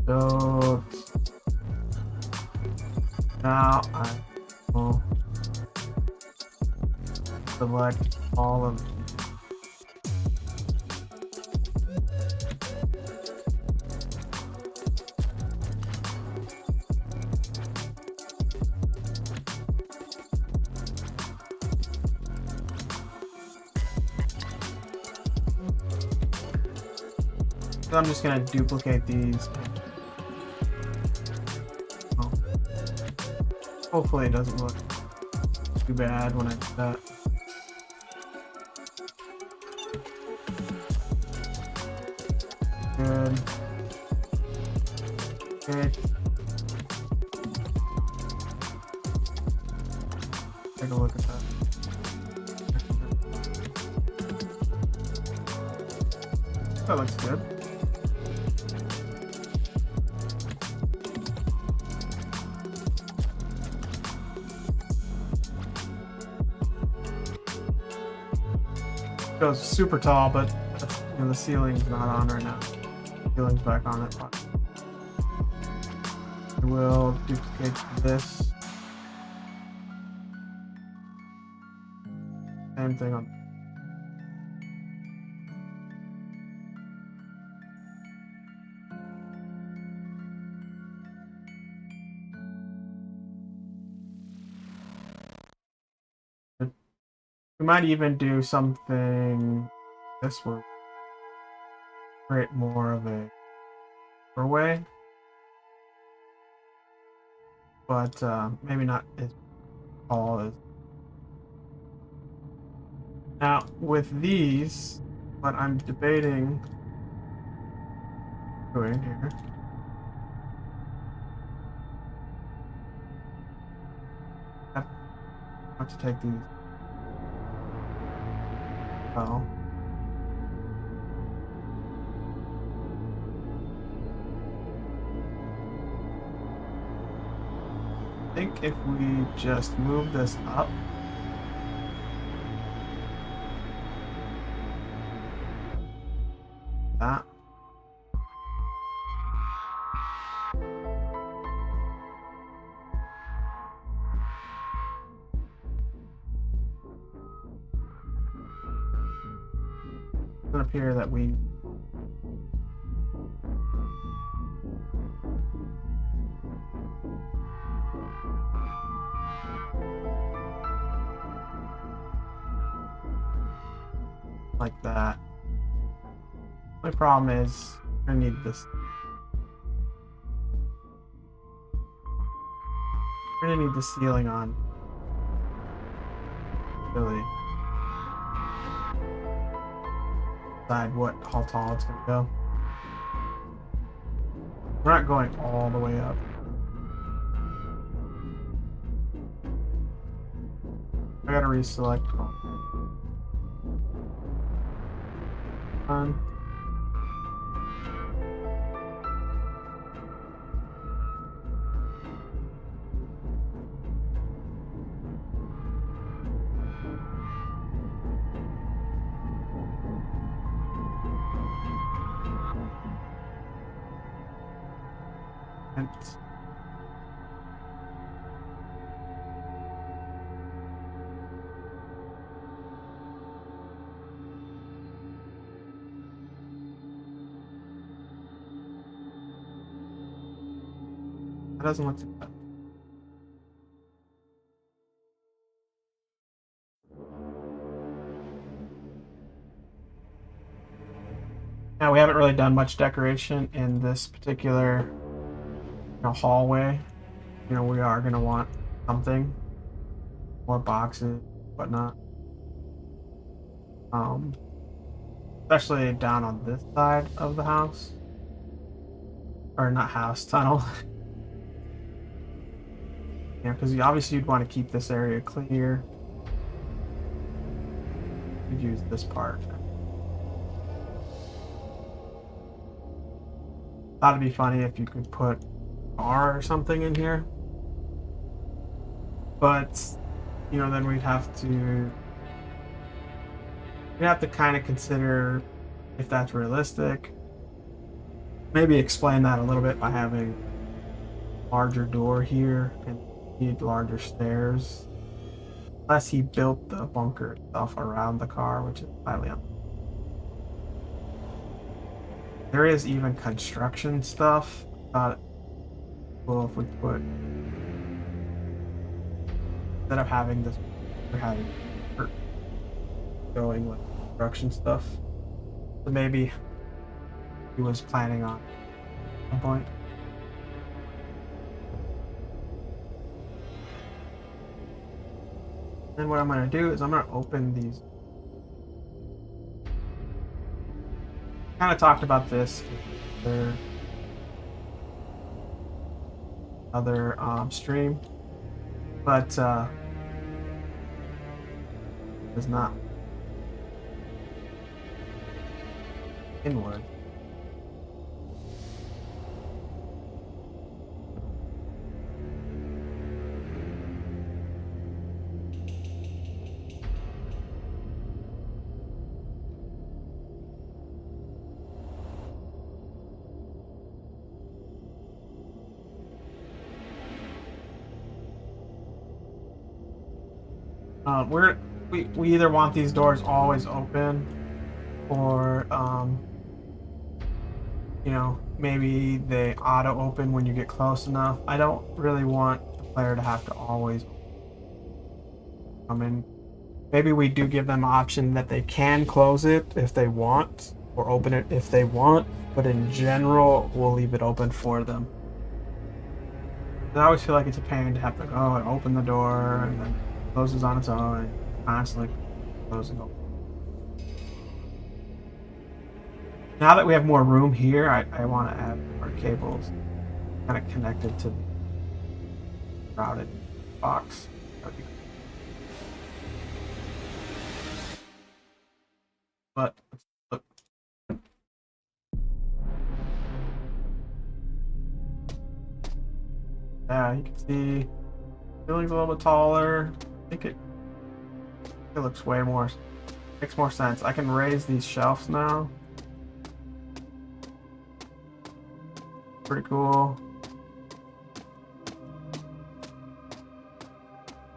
So now I will select all of these. So I'm just going to duplicate these. Oh. Hopefully it doesn't look too bad when I do that. Good. Okay. Take a look at that. That looks good. goes super tall, but you know, the ceiling's not on right now. The ceiling's back on it. We'll duplicate this. Same thing on. We might even do something this way. Create more of a doorway. But maybe not as tall as. Now, with these, what I'm debating doing here. I have to take these. Oh. I think if we just move this up. That. It's gonna appear that we like that. My problem is I need this. We're gonna need the ceiling on. Really decide how tall it's gonna go. We're not going all the way up. I gotta reselect on. And that doesn't look too bad. Now we haven't really done much decoration in this particular hallway. You know, we are gonna want something, more boxes, whatnot. Especially down on this side of the house, or not house, tunnel. Yeah, because obviously you'd want to keep this area clear. You'd use this part. Thought it'd be funny if you could put R or something in here, but you know, then we'd have to kind of consider if that's realistic. Maybe explain that a little bit by having a larger door here and need larger stairs. Unless he built the bunker itself around the car, which is highly unlikely. There is even construction stuff. Thought cool if we put, instead of having this, we're having going with construction stuff. So maybe he was planning on at some point. Then what I'm going to do is I'm going to open these. Kind of talked about this in other stream, but it's not inward. We either want these doors always open, or you know, maybe they auto open when you get close enough. I don't really want the player to have to always come in. Maybe we do give them an option that they can close it if they want, or open it if they want, but in general, we'll leave it open for them. I always feel like it's a pain to have to go and open the door and then it closes on its own and constantly closing open. Now that we have more room here, I want to add more cables kind of connected to the routed box. But look. Yeah, you can see building's a little bit taller. I think it looks way more, makes more sense. I can raise these shelves now. Pretty cool.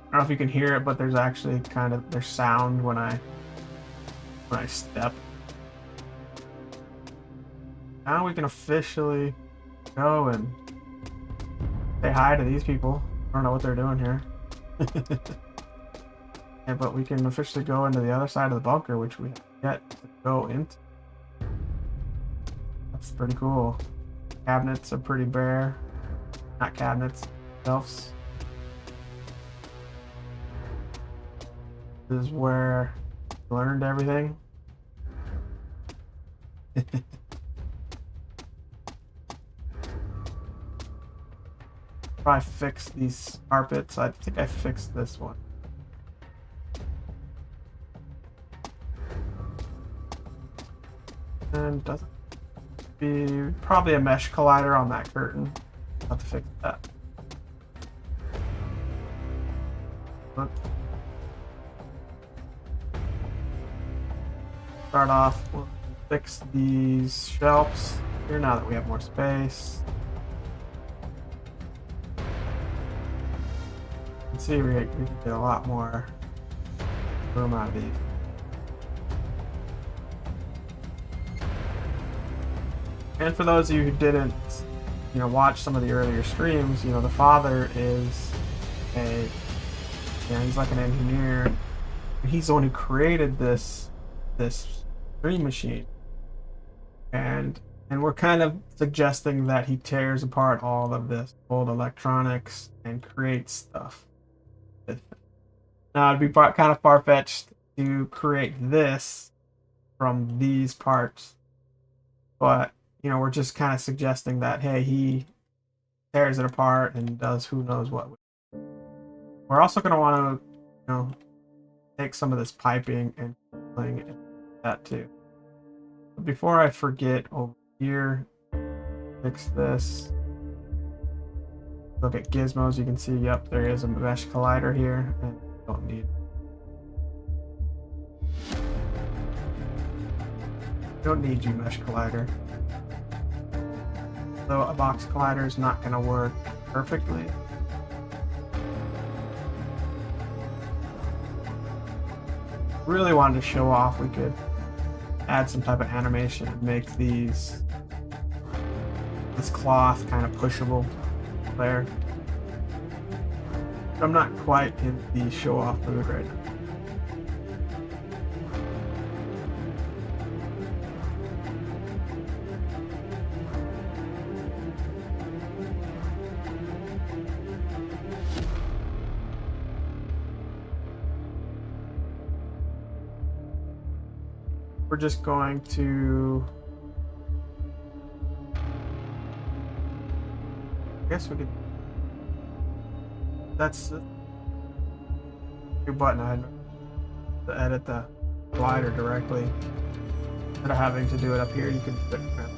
I don't know if you can hear it, but there's actually there's sound when I step. Now we can officially go and say hi to these people. I don't know what they're doing here. Yeah, but we can officially go into the other side of the bunker, which we have yet to go into. That's pretty cool. Cabinets are pretty bare. Not cabinets, shelves. This is where I learned everything. Probably fix these carpets. I think I fixed this one. And doesn't be probably a mesh collider on that curtain. I'll have to fix that. Look. Start off, we'll fix these shelves here now that we have more space. You can see we can get a lot more room out of these. And for those of you who didn't, watch some of the earlier streams, the father is he's like an engineer. He's the one who created this stream machine, and we're kind of suggesting that he tears apart all of this old electronics and creates stuff. Now it'd be kind of far-fetched to create this from these parts, but we're just kind of suggesting that, hey, he tears it apart and does who knows what. We're also going to want to take some of this piping and playing it that too. But before I forget, over here, fix this. Look at gizmos. You can see, yep, there is a mesh collider here, and don't need. Don't need you, mesh collider. So a box collider is not going to work perfectly. Really wanted to show off, we could add some type of animation and make this cloth kind of pushable there. I'm not quite in the show off mood right now. We're just going to, I guess we could, that's the new button. I had to edit the slider directly instead of having to do it up here. You can click around.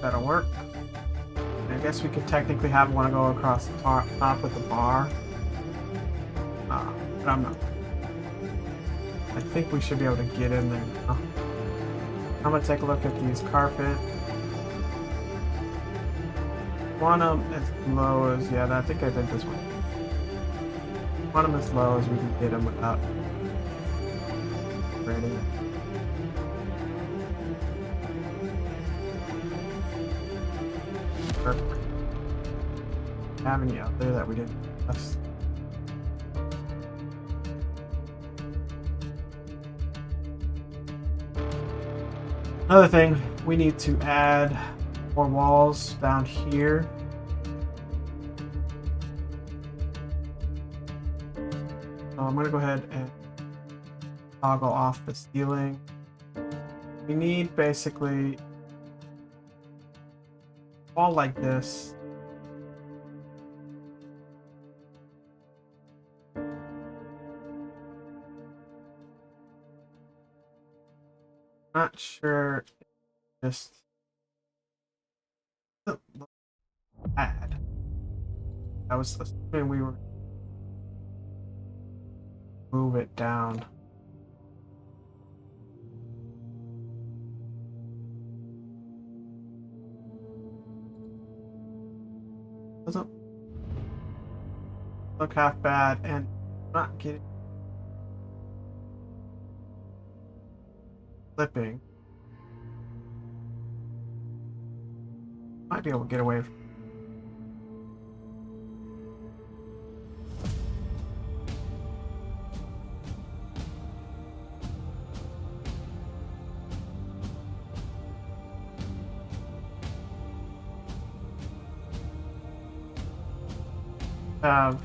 That'll work. And I guess we could technically have one go across the top with the bar. But I'm not. I think we should be able to get in there now. I'm gonna take a look at these carpets. Want them as low as, yeah, I think I did this one. Want them as low as we can get them without rating. Perfect. Have any out there that we didn't test. Another thing, we need to add more walls down here. So I'm gonna go ahead and toggle off the ceiling. We need basically a wall like this. Not sure, just bad. I was assuming we were move it down. Doesn't look half bad, and not getting flipping. Might be able to get away from. Have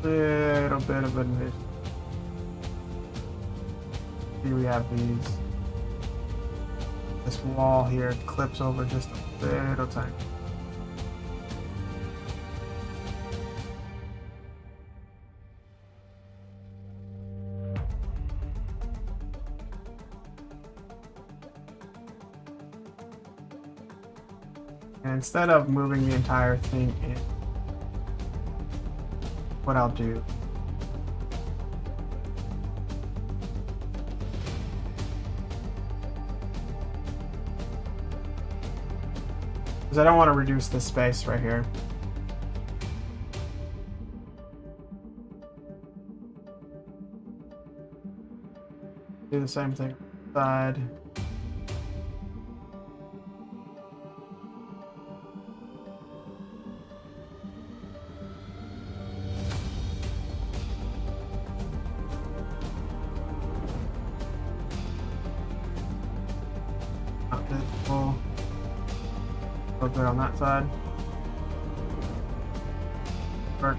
a little bit of an issue. Here we have these. This wall here clips over just a little tiny. And instead of moving the entire thing in, what I'll do is I don't want to reduce the space right here. Do the same thing side. Good on that side. Works.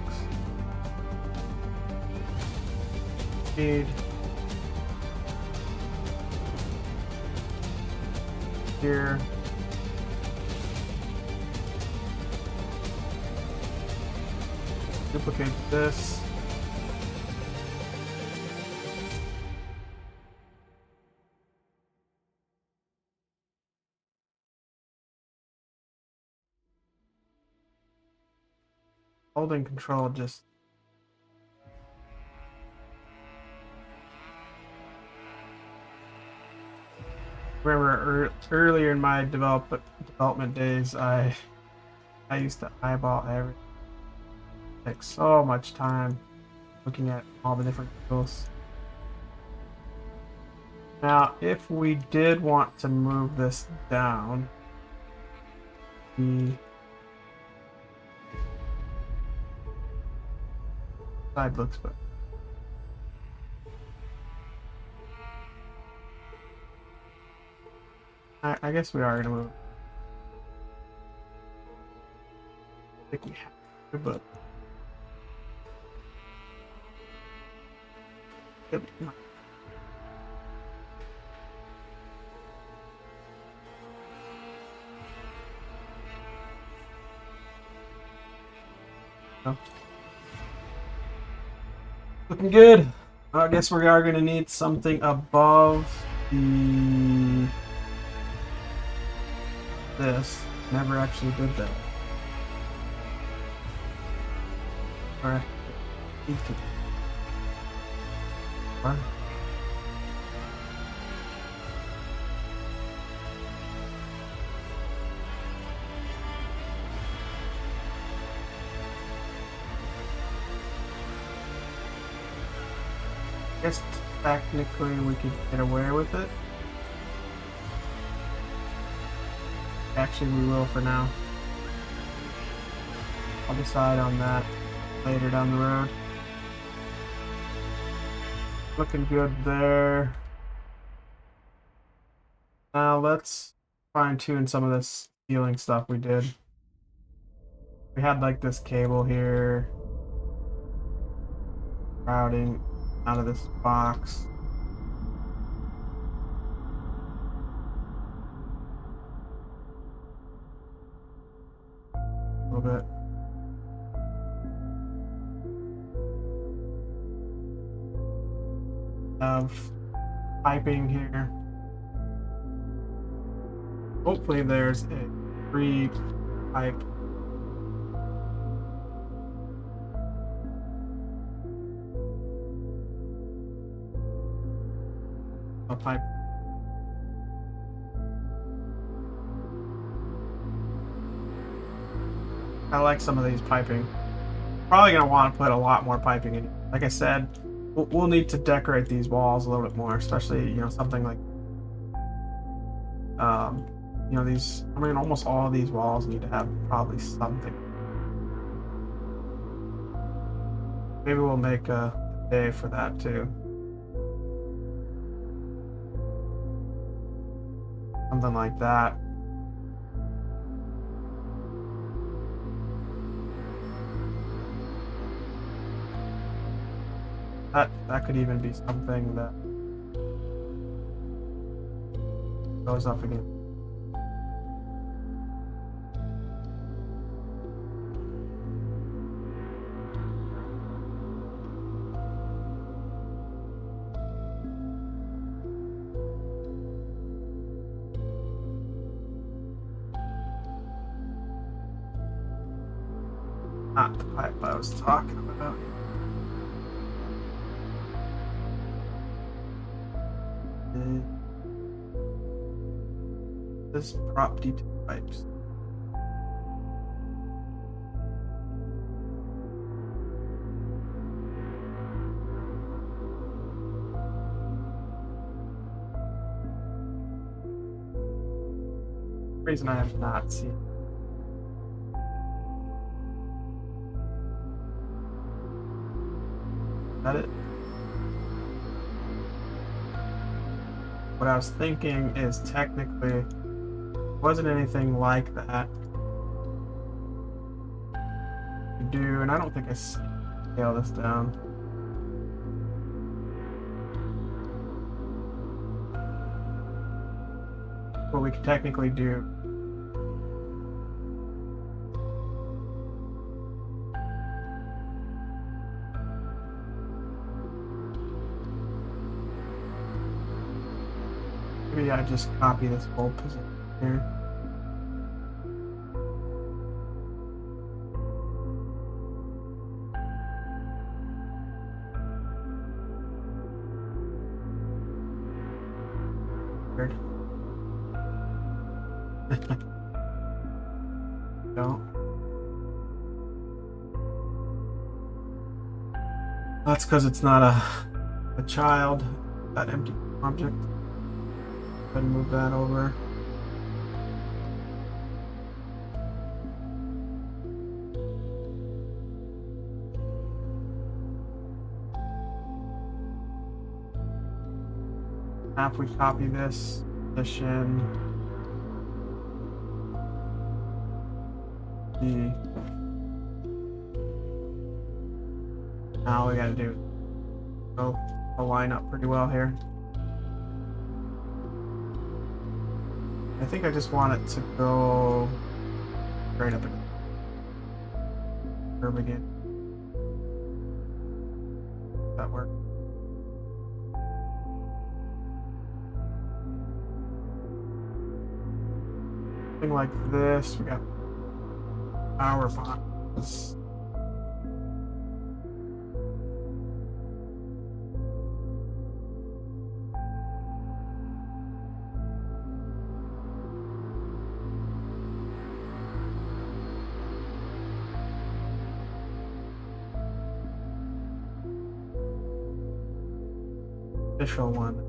Speed. Here. Duplicate this. Holding control just remember earlier in my development days, I used to eyeball everything. Take so much time looking at all the different tools. Now, if we did want to move this down, the side looks better. I guess we are gonna move. I think we have to, but no. Looking good. I guess we are going to need something above the... this. Never actually did that. Alright. Need to... What? I guess technically we could get away with it. Actually, we will for now. I'll decide on that later down the road. Looking good there. Now let's fine tune some of this ceiling stuff we did. We had like this cable here. Routing out of this box. A little bit. Of piping here. Hopefully there's a free pipe. A pipe. I like some of these piping. Probably gonna want to put a lot more piping in. Like I said, we'll need to decorate these walls a little bit more, especially, you know, something like, you know, these, I mean, almost all of these walls need to have probably something. Maybe we'll make a day for that too. Something like that. That could even be something that goes up again. Not the pipe I was talking about. This prop detail pipes. The reason I have not seen. Is that it? What I was thinking is technically wasn't anything like that to do, and I don't think I scale this down. What we could technically do maybe I just copy this whole position here. Weird. No. That's because it's not a child, that empty object. Go ahead and move that over. If we copy this position, now we gotta do it'll line up pretty well here. I think I just want it to go right up again. Curve again. That work. something like this. We got power boxes. Official one.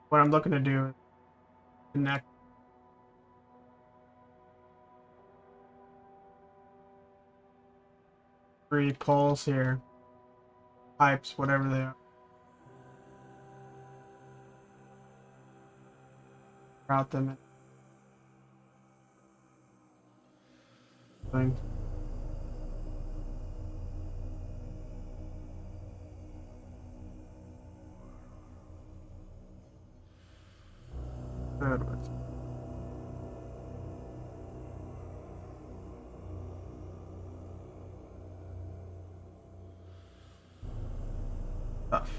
What I'm looking to do is connect 3 poles here, pipes, whatever they are. Route them in. Good. Stuff.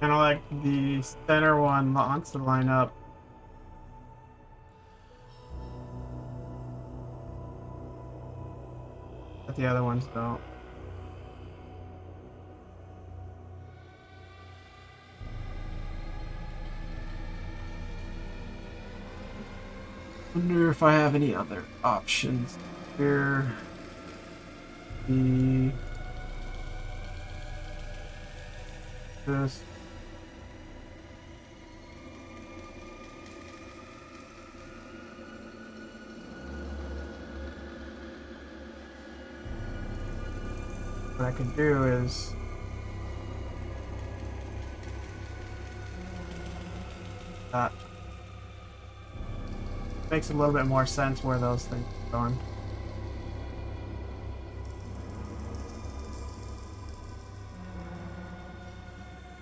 Kind of like the center one wants to line up. But the other ones don't. Wonder if I have any other options here. This. What I can do is that makes a little bit more sense where those things are going.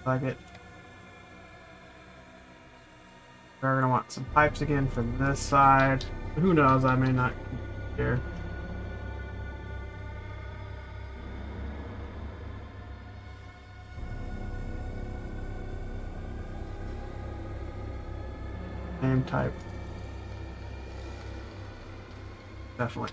Like it. We're gonna want some pipes again for this side. Who knows? I may not here. Same type. Definitely.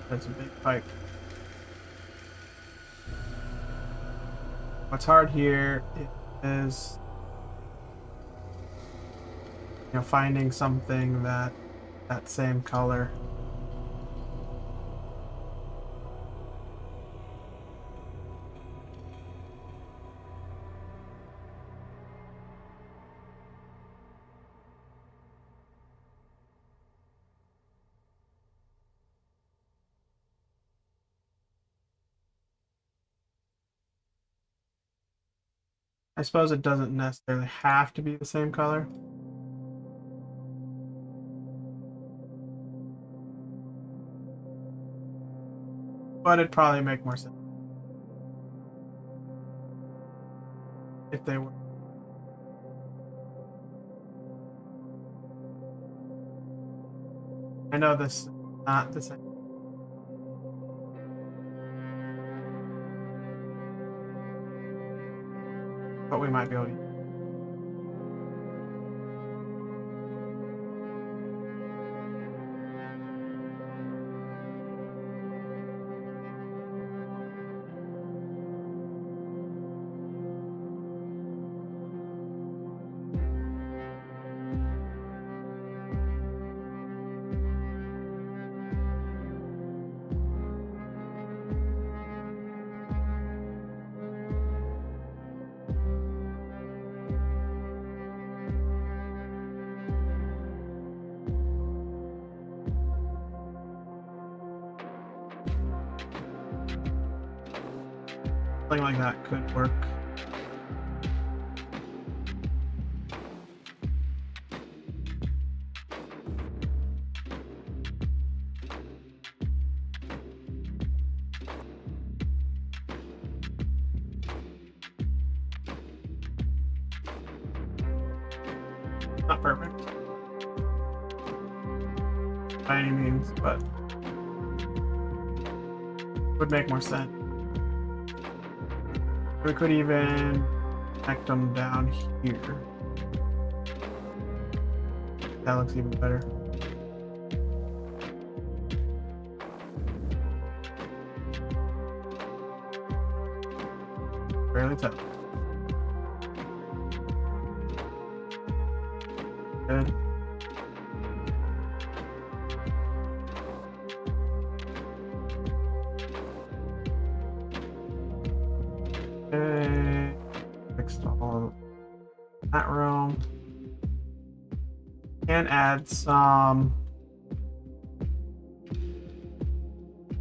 There's a big pipe. What's hard here is, finding something that same color. I suppose it doesn't necessarily have to be the same color. But it'd probably make more sense if they were. I know this is not the same. But we might be able to. Something like that could work. Not perfect by any means, but would make more sense. We could even connect them down here. That looks even better. Barely tough. Good. Okay. Fixed all that room. Can add some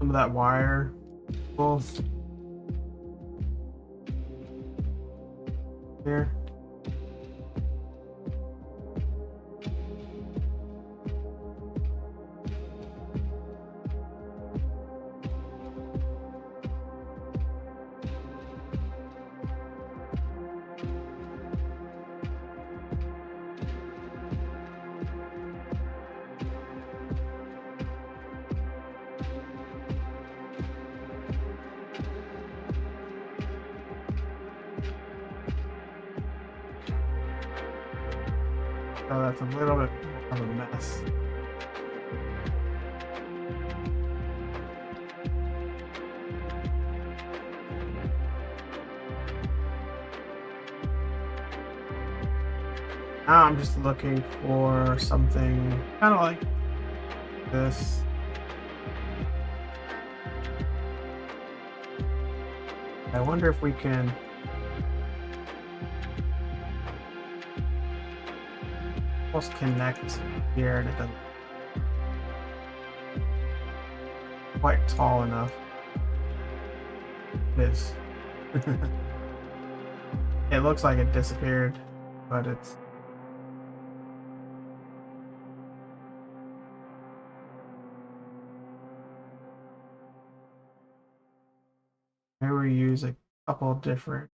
of that wire. Both here. So that's a little bit of a mess. Now I'm just looking for something kind of like this. I wonder if we can almost connect here, and it doesn't quite tall enough. It is. It looks like it disappeared, but it's maybe we use a couple different.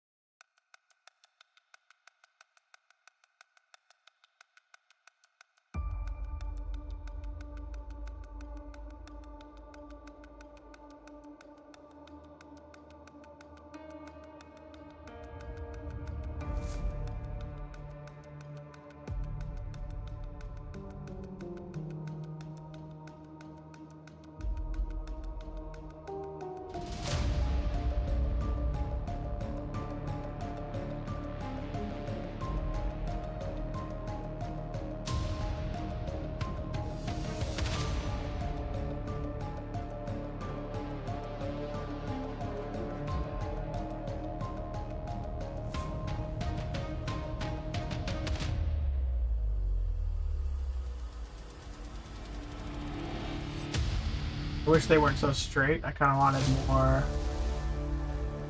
I wish they weren't so straight. I kind of wanted more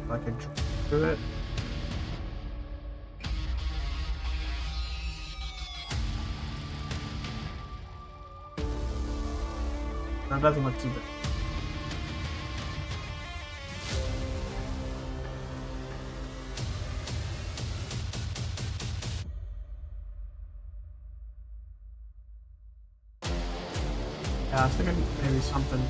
like a drip to it. That doesn't look too bad. Yeah, I was thinking maybe something.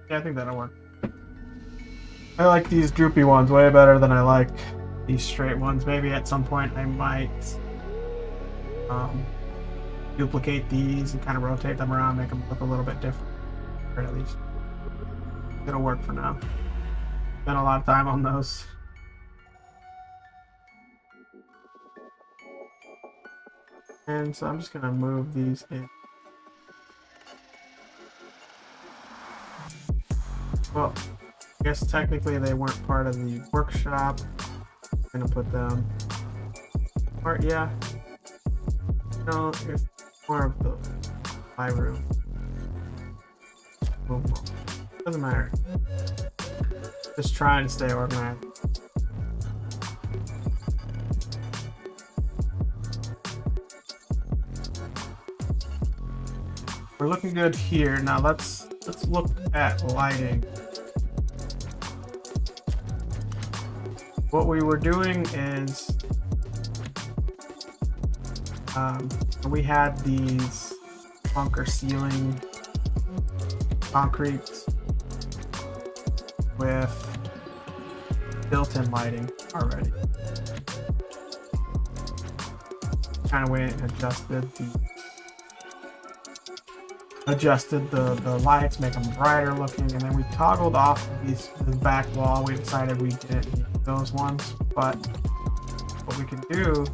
Yeah, I think that'll work. I like these droopy ones way better than I like these straight ones. Maybe at some point I might duplicate these and kind of rotate them around, make them look a little bit different. Or at least it'll work for now. Spent a lot of time on those. And so I'm just gonna move these in. Well, I guess technically they weren't part of the workshop. I'm gonna put them. Or yeah. No, it's more of the my room. Boom, boom. Doesn't matter. Just try and stay organized. We're looking good here. Now let's look at lighting. What we were doing is we had these bunker ceiling concrete with built-in lighting already. Kind of went and adjusted the lights, make them brighter looking, and then we toggled off this back wall. We decided we didn't need those ones, but what we can do,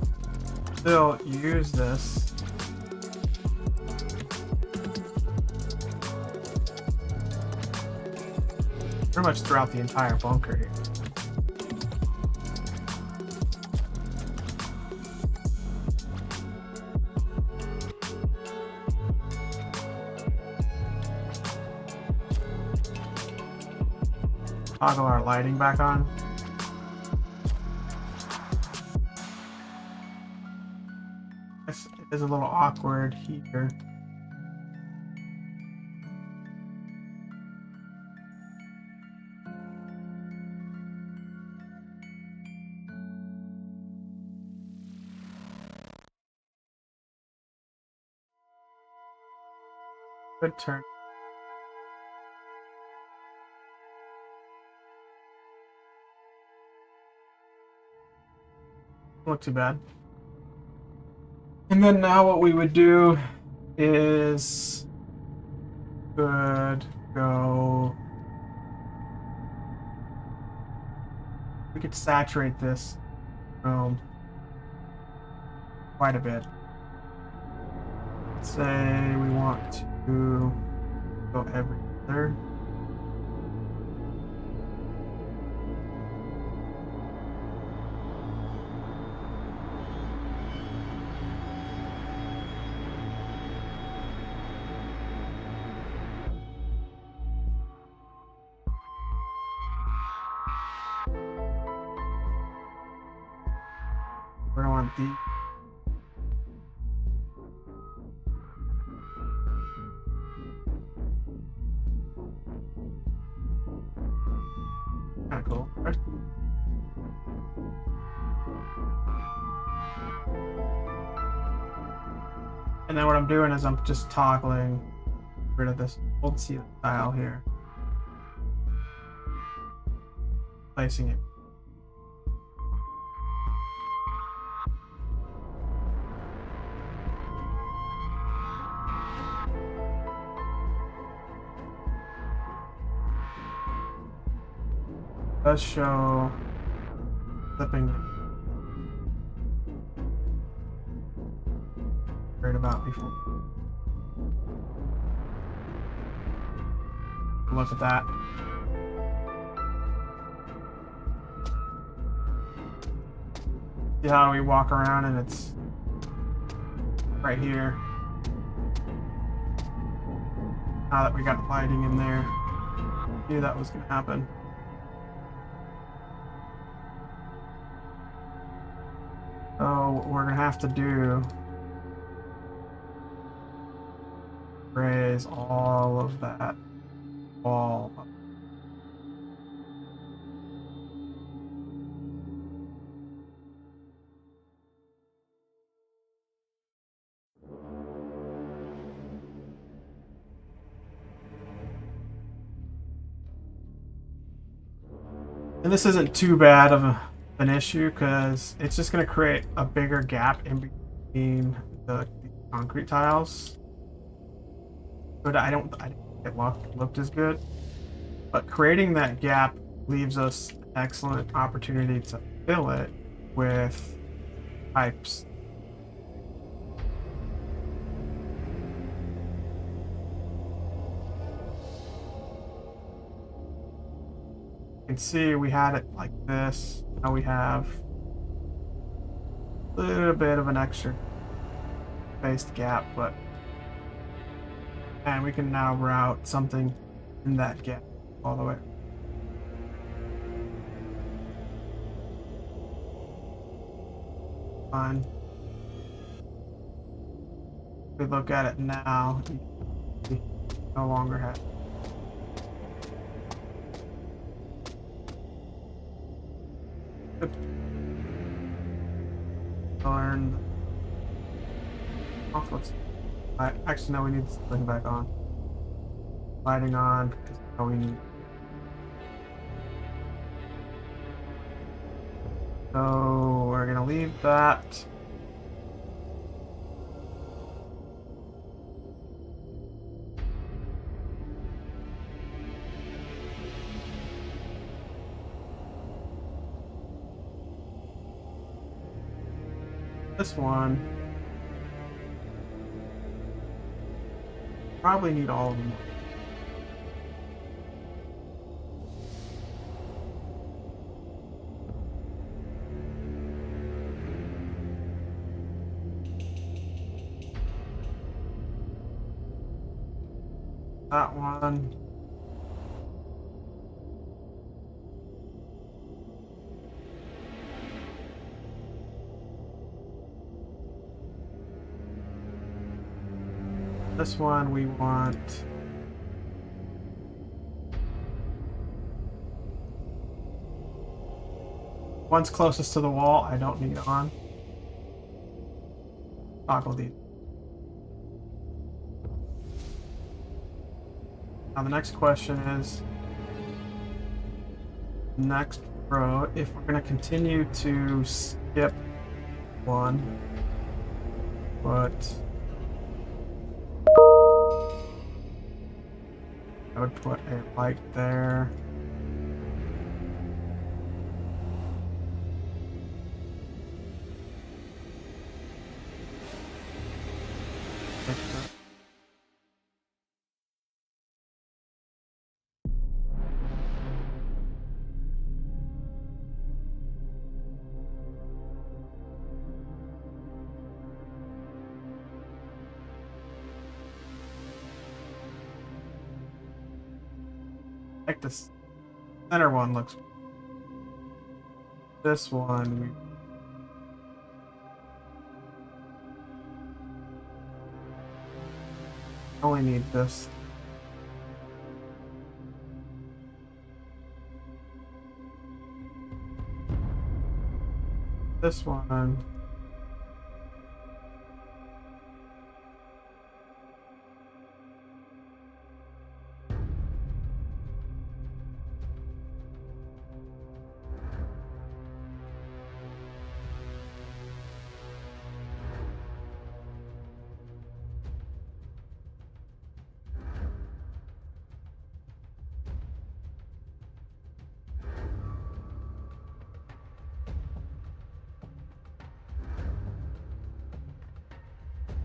still use this. Pretty much throughout the entire bunker here. Toggle our lighting back on. It is a little awkward here. Good turn. Not too bad. And then now what we would do is we could saturate this room quite a bit. Let's say we want to go every third. We're gonna want these. Kind of cool. Right? And then what I'm doing is I'm just toggling rid of this old ceiling tile here, placing it. It does show flipping it. Worried about before. Look at that. See how we walk around and it's right here. Now that we got lighting in there, knew that was going to happen. So what we're going to have to do, raise all of that wall up. And this isn't too bad of an issue because it's just going to create a bigger gap in between the concrete tiles. But I don't think it looked as good. But creating that gap leaves us an excellent opportunity to fill it with pipes. You can see we had it like this. Now we have a little bit of an extra spaced gap, but and we can now route something in that gap all the way. Fine. If we look at it now, we no longer have. Learn. Oh, let's. Actually, no, we need to bring back on. Lighting on because now we need. So we're gonna leave that. This one. Probably need all of them. That one. This one we want. One's closest to the wall, I don't need on. Toggle these. Now the next question is, next row, if we're going to continue to skip one, but I would put a light there. Like this center one looks. This one we only need this. this one.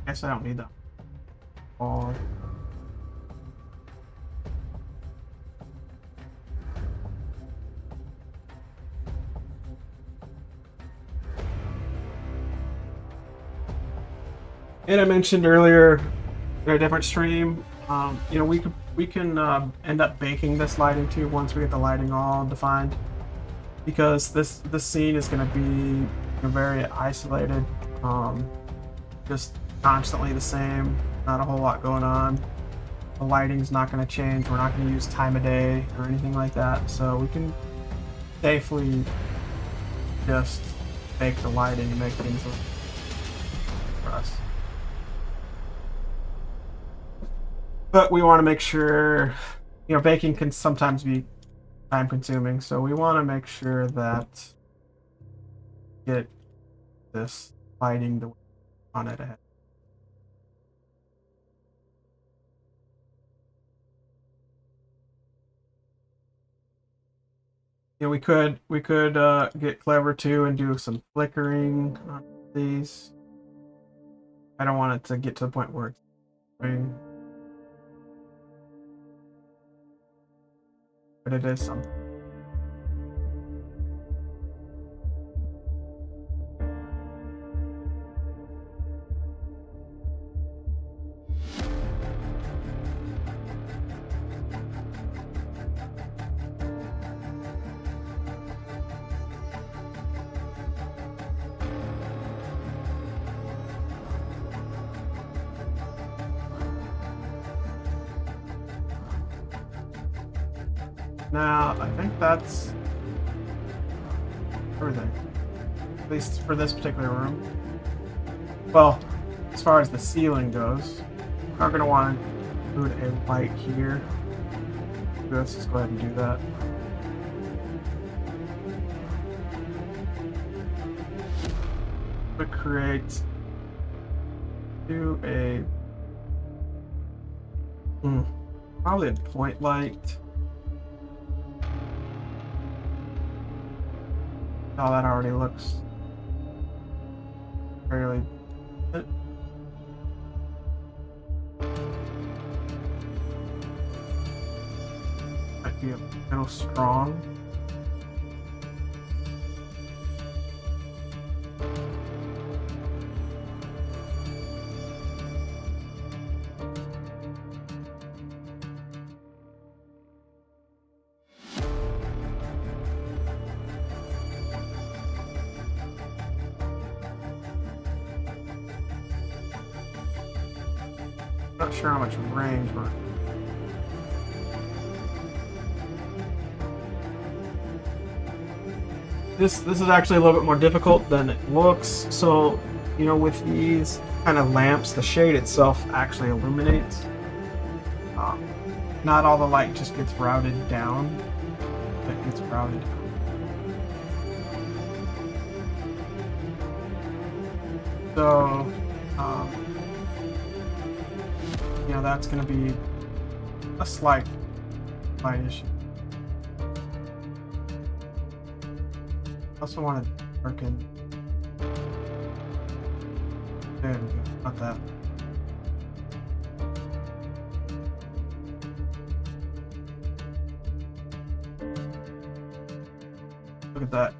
Guess I don't need that. Oh. And I mentioned earlier in a different stream, you know, we can end up baking this lighting too once we get the lighting all defined, because this scene is going to be, you know, very isolated, just constantly the same, not a whole lot going on. The lighting's not going to change. We're not going to use time of day or anything like that, so we can safely just bake the lighting and make things look for us. But we want to make sure, you know, baking can sometimes be time consuming, so we want to make sure that get this lighting the way we want it ahead. You know, we could get clever too and do some flickering on these. I don't want it to get to the point where it's flickering, but it is something. Now, I think that's everything, at least for this particular room. Well, as far as the ceiling goes, we're going to want to include a light here. Let's just go ahead and do that. We create probably a point light. Oh, that already looks fairly good. Might be a little strong. Not sure how much range we're. This is actually a little bit more difficult than it looks. So, you know, with these kind of lamps, the shade itself actually illuminates. Not all the light just gets routed down. It gets routed down. So, you know, that's going to be a slight issue. I also want to work in. There we go. Not that. Look at that.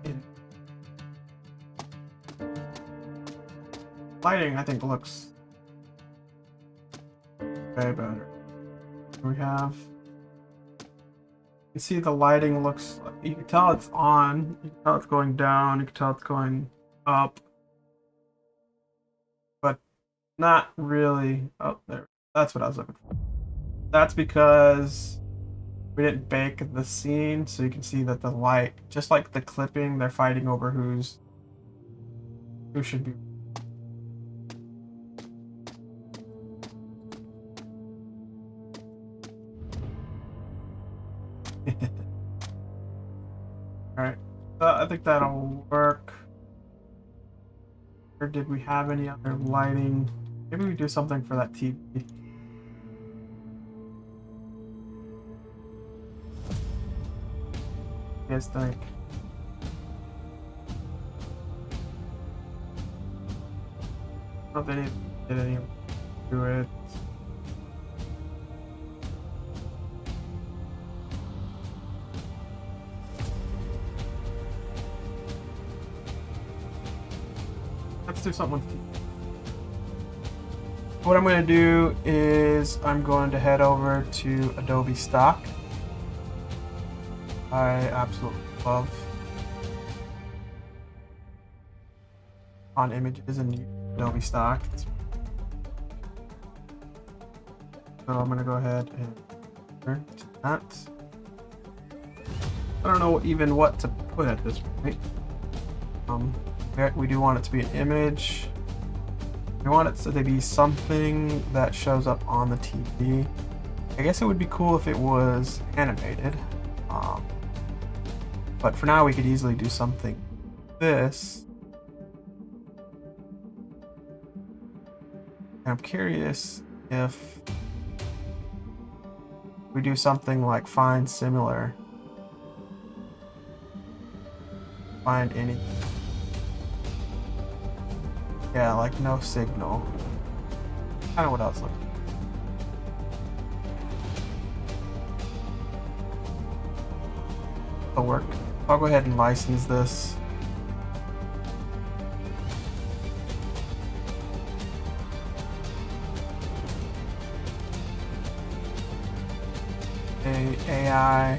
Lighting, I think, looks way better. We have. You see the lighting looks. You can tell it's on. You can tell it's going down. You can tell it's going up. But not really. Oh, there. That's what I was looking for. That's because we didn't bake the scene, so you can see that the light, just like the clipping, they're fighting over who's It should be. Alright, I think that'll work. Or did we have any other lighting? Maybe we do something for that TV. What do you guys think? I don't know if they did any do it. Let's do something with TV. What I'm going to do is I'm going to head over to Adobe Stock. I absolutely love on images and Adobe Stock. So I'm going to go ahead and turn to that. I don't know even what to put at this point. We do want it to be an image. We want it to be something that shows up on the TV. I guess it would be cool if it was animated. But for now, we could easily do something like this. And I'm curious if we do something like find similar. Find any. Yeah, like no signal. Kind of what else looks like. It'll work. I'll go ahead and license this. AI.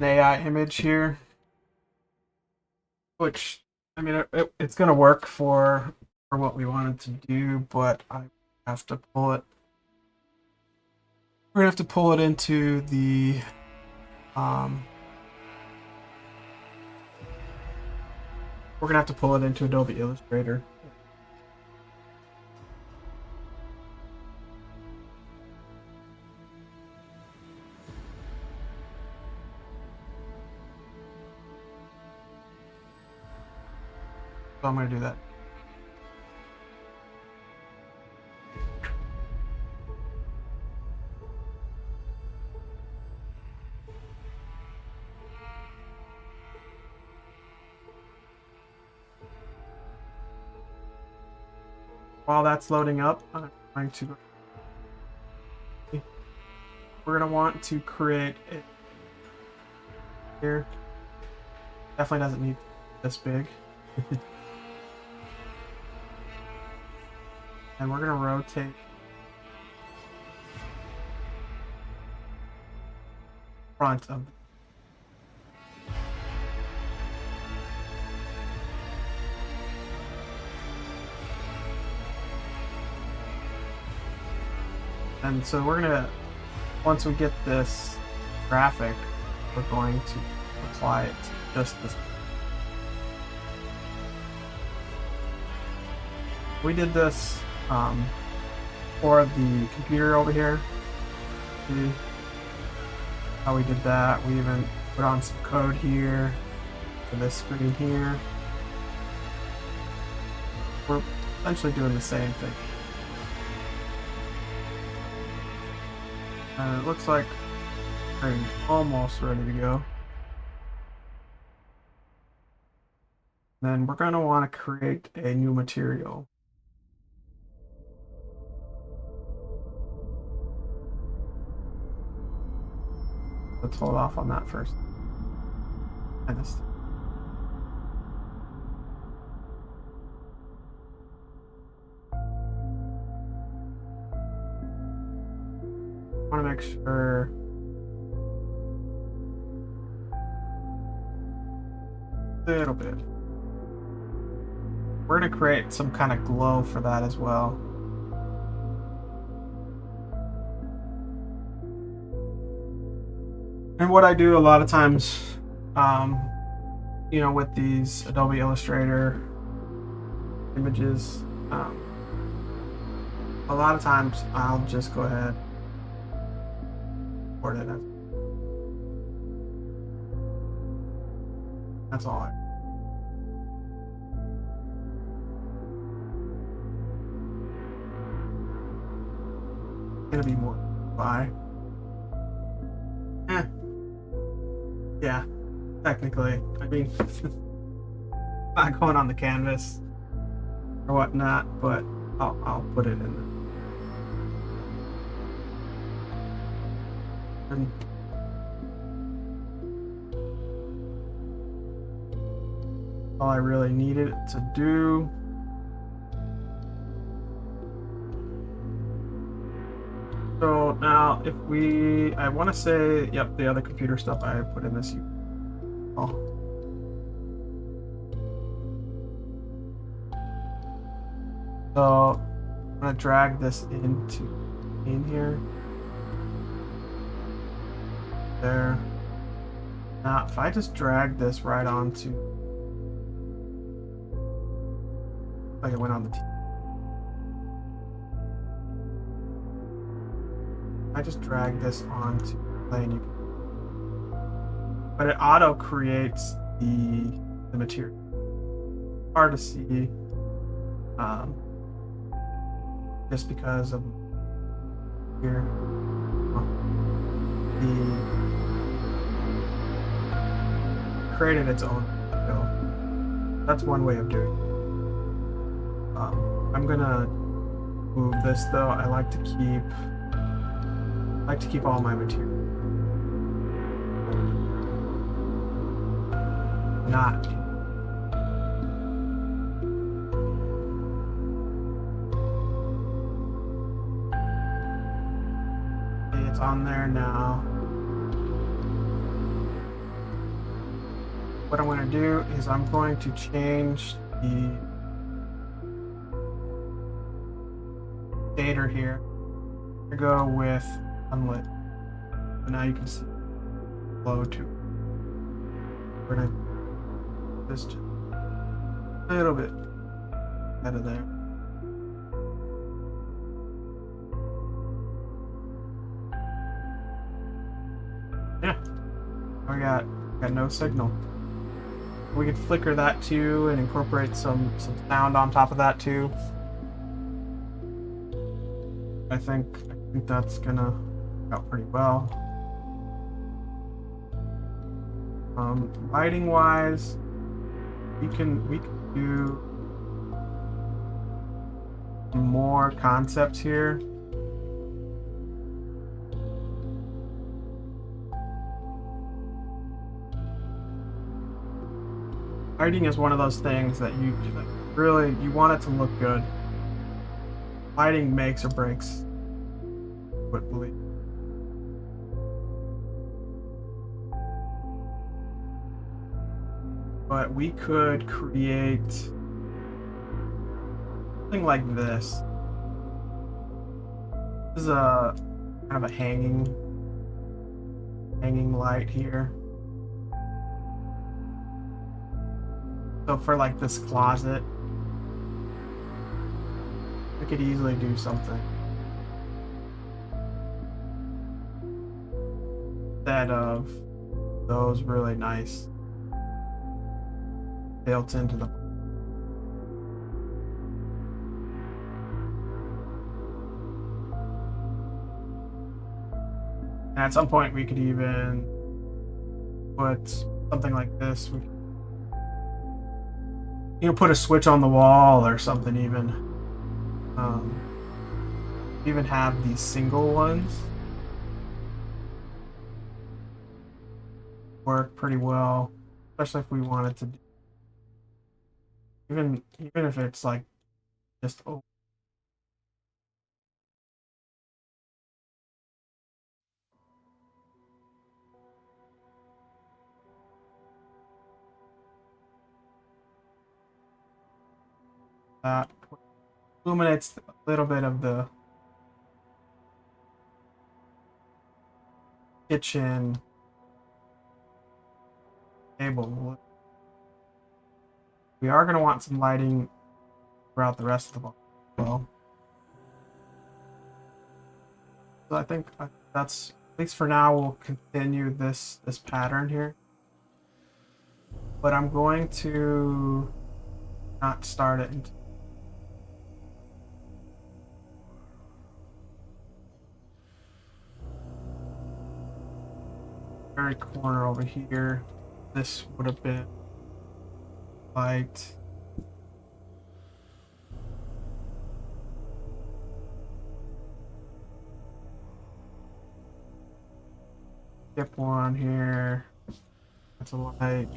An AI image here, which I mean it's gonna work for what we wanted to do, but I have to pull it. We're gonna have to pull it into the we're gonna have to pull it into Adobe Illustrator. So I'm going to do that. While that's loading up, I'm going to. We're going to want to create it here. Definitely doesn't need this big. And we're going to rotate front of and so we're going to, once we get this graphic, we're going to apply it to just this. We did this for the computer over here. See how we did that? We even put on some code here for this screen here. We're essentially doing the same thing. And it looks like we're almost ready to go. Then we're going to want to create a new material. Let's hold off on that first. And this. I want to make sure a little bit. We're going to create some kind of glow for that as well. And what I do a lot of times, you know, with these Adobe Illustrator images, a lot of times I'll just go ahead and import it. That's all. Gonna be more by. Yeah, technically. I mean, not going on the canvas or whatnot, but I'll put it in there. And all I really needed to do. So now if I want to say, yep, the other computer stuff I put in this. Oh. So I'm gonna drag this into in here. There. Now if I just drag this right onto, like it went on the TV. I just drag this onto plane, but it auto creates the material. Hard to see, just because of here. The created its own video. That's one way of doing it. I'm gonna move this though. I like to keep all my material. Not. It's on there now. What I'm going to do is I'm going to change the shader here. I go with unlit. So now you can see flow to. We're going to just a little bit out of there. Yeah, we got no signal. We could flicker that too and incorporate some sound on top of that too. I think that's gonna work out pretty well. Lighting wise, we can do more concepts here. Lighting is one of those things that you want it to look good. Lighting makes or breaks. Would believe. But we could create something like this. This is a kind of a hanging light here. So for like this closet, we could easily do something instead of those really nice built into the. And at some point we could even put something like this. We could, put a switch on the wall or something even. Even have these single ones work pretty well, especially if we wanted to do, even if it's like just that illuminates a little bit of the kitchen table. We are going to want some lighting throughout the rest of the box as well. So I think that's, at least for now, we'll continue this pattern here. But I'm going to not start it until the very corner over here. This would have been light. Skip one here. That's a light.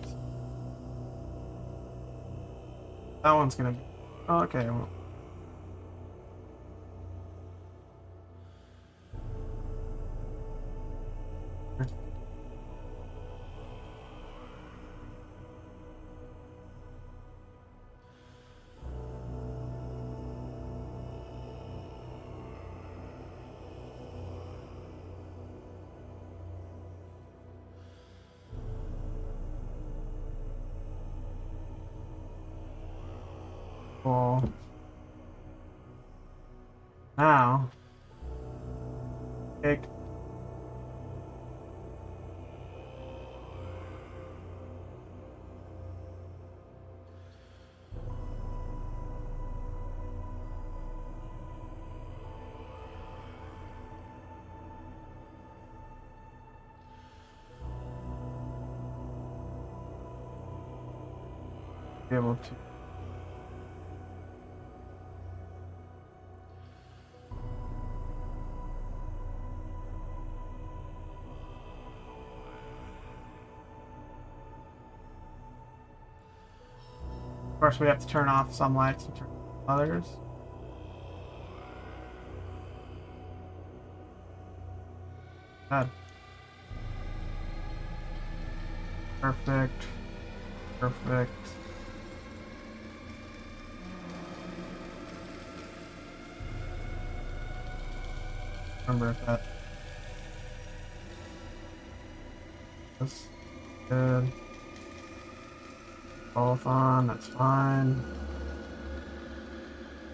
That one's gonna be okay. Well, cool. Now, take be able to. Of course, we have to turn off some lights and turn on others. Good. Perfect. Perfect. Remember if that was good. Both on, that's fine.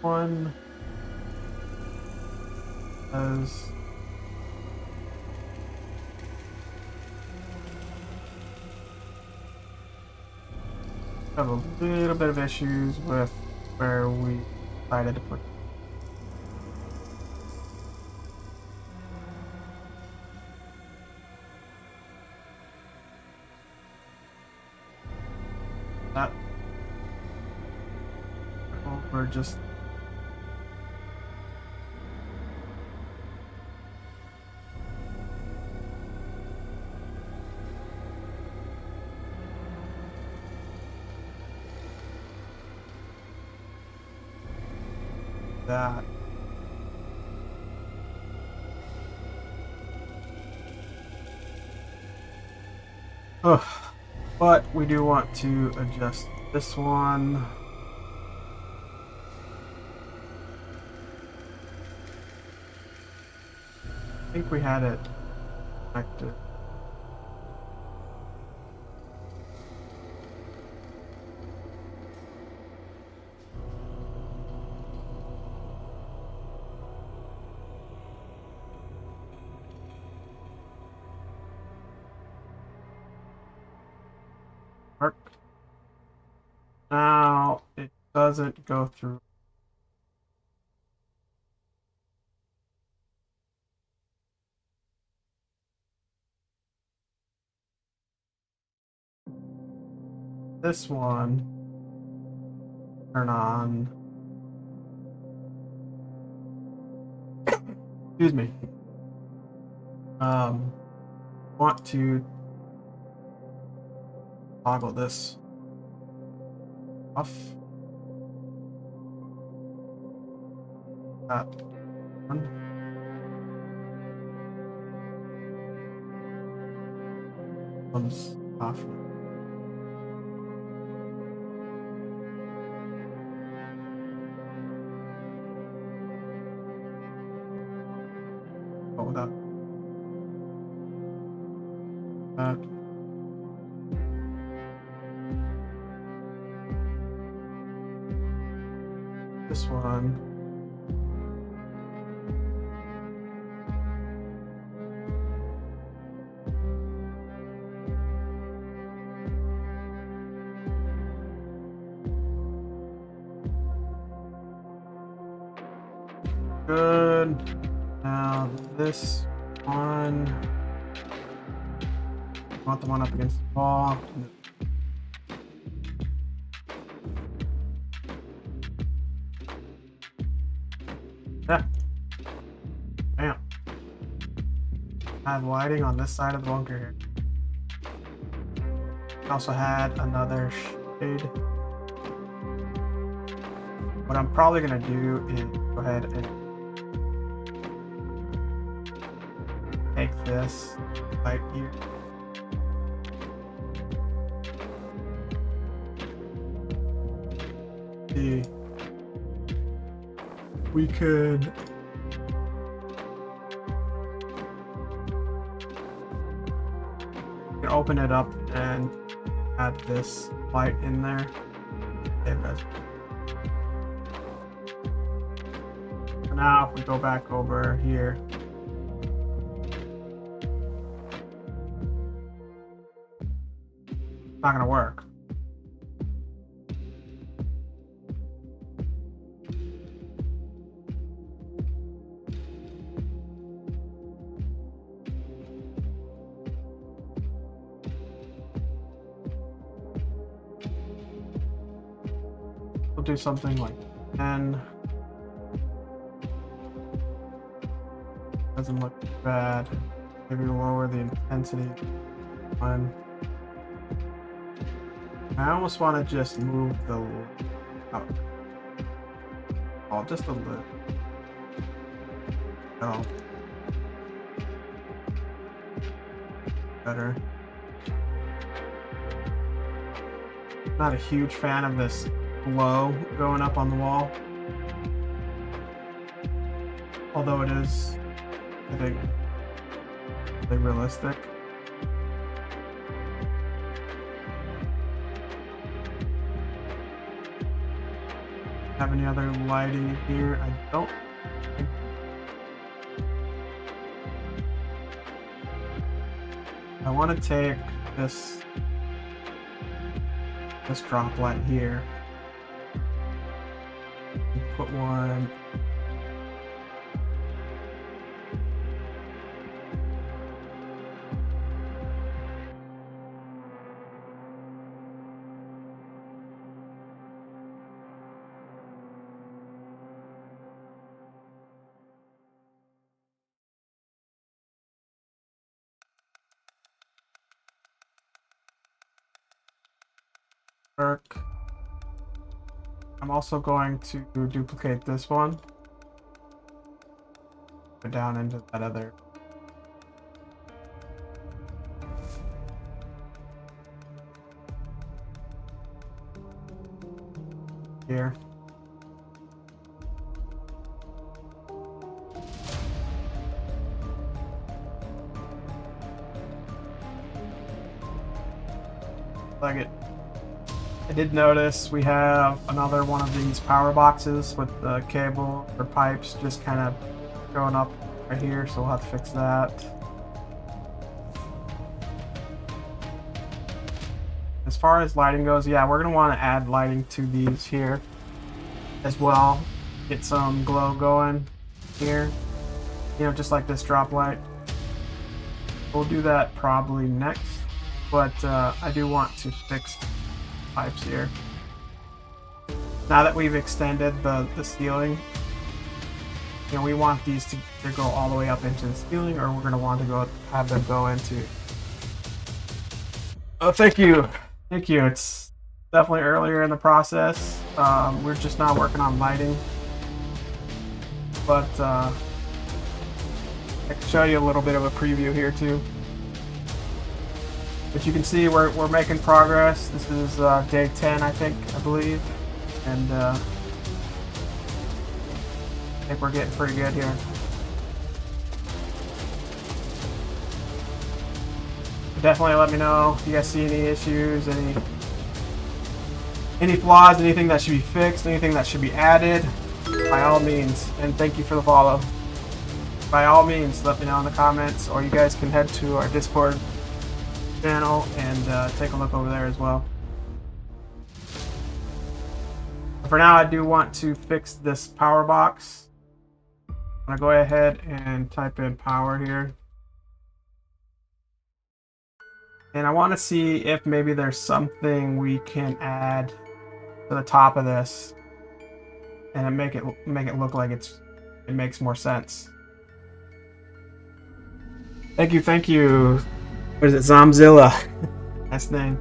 One does have a little bit of issues with where we decided to put that. We're just that. Ugh. But we do want to adjust this one. I think we had it connected. Mark. Now it doesn't go through. This one, turn on. Excuse me. Want to toggle this off. That one. One's off. Oh, that. That. this one. Good. Now this one. I want the one up against the wall. Yeah. Bam. I have lighting on this side of the bunker here. I also had another shade. What I'm probably gonna do is go ahead and take this light here. See, we could open it up and add this light in there. Okay, guys. Now if we go back over here, it's not gonna work. We'll do something like 10. Doesn't look bad. Maybe lower the intensity. One. I almost want to just move the out. Oh, just a little. Oh. Better. Not a huge fan of this glow going up on the wall. Although it is, I think, really realistic. Have any other lighting in here? I don't think. I want to take this drop light here and put one work. I'm also going to duplicate this one. Go down into that other. Here. Like it. I did notice we have another one of these power boxes with the cable or pipes just kind of going up right here, so we'll have to fix that. As far as lighting goes, yeah, we're going to want to add lighting to these here as well. Get some glow going here, you know, just like this drop light. We'll do that probably next, but I do want to fix pipes here. Now that we've extended the ceiling, you know, we want these to go all the way up into the ceiling, or we're going to want to have them go into. Oh, thank you. It's definitely earlier in the process. We're just now working on lighting, but I can show you a little bit of a preview here too. But you can see we're making progress. This is day 10, I believe, and I think we're getting pretty good here. Definitely let me know if you guys see any issues, any Any flaws, anything that should be fixed, anything that should be added, by all means. And thank you for the follow. By all means, let me know in the comments, or you guys can head to our Discord channel and take a look over there as well. For now, I do want to fix this power box. I'm gonna go ahead and type in power here. And I want to see if maybe there's something we can add to the top of this and make it look like it makes more sense. Thank you. What is it, Zomzilla? Nice name.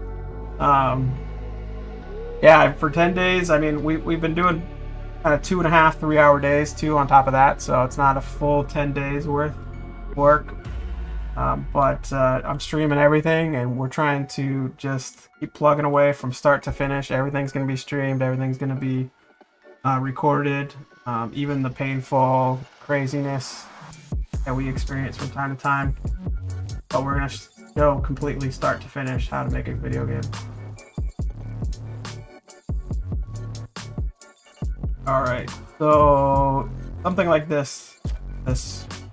Yeah, for 10 days, I mean, we've been doing kind of 2.5 3-hour days too on top of that, so it's not a full 10 days worth of work. But I'm streaming everything, and we're trying to just keep plugging away from start to finish. Everything's going to be streamed. Everything's going to be recorded. Even the painful craziness that we experience from time to time. But we're going to show completely start to finish how to make a video game. All right, so something like this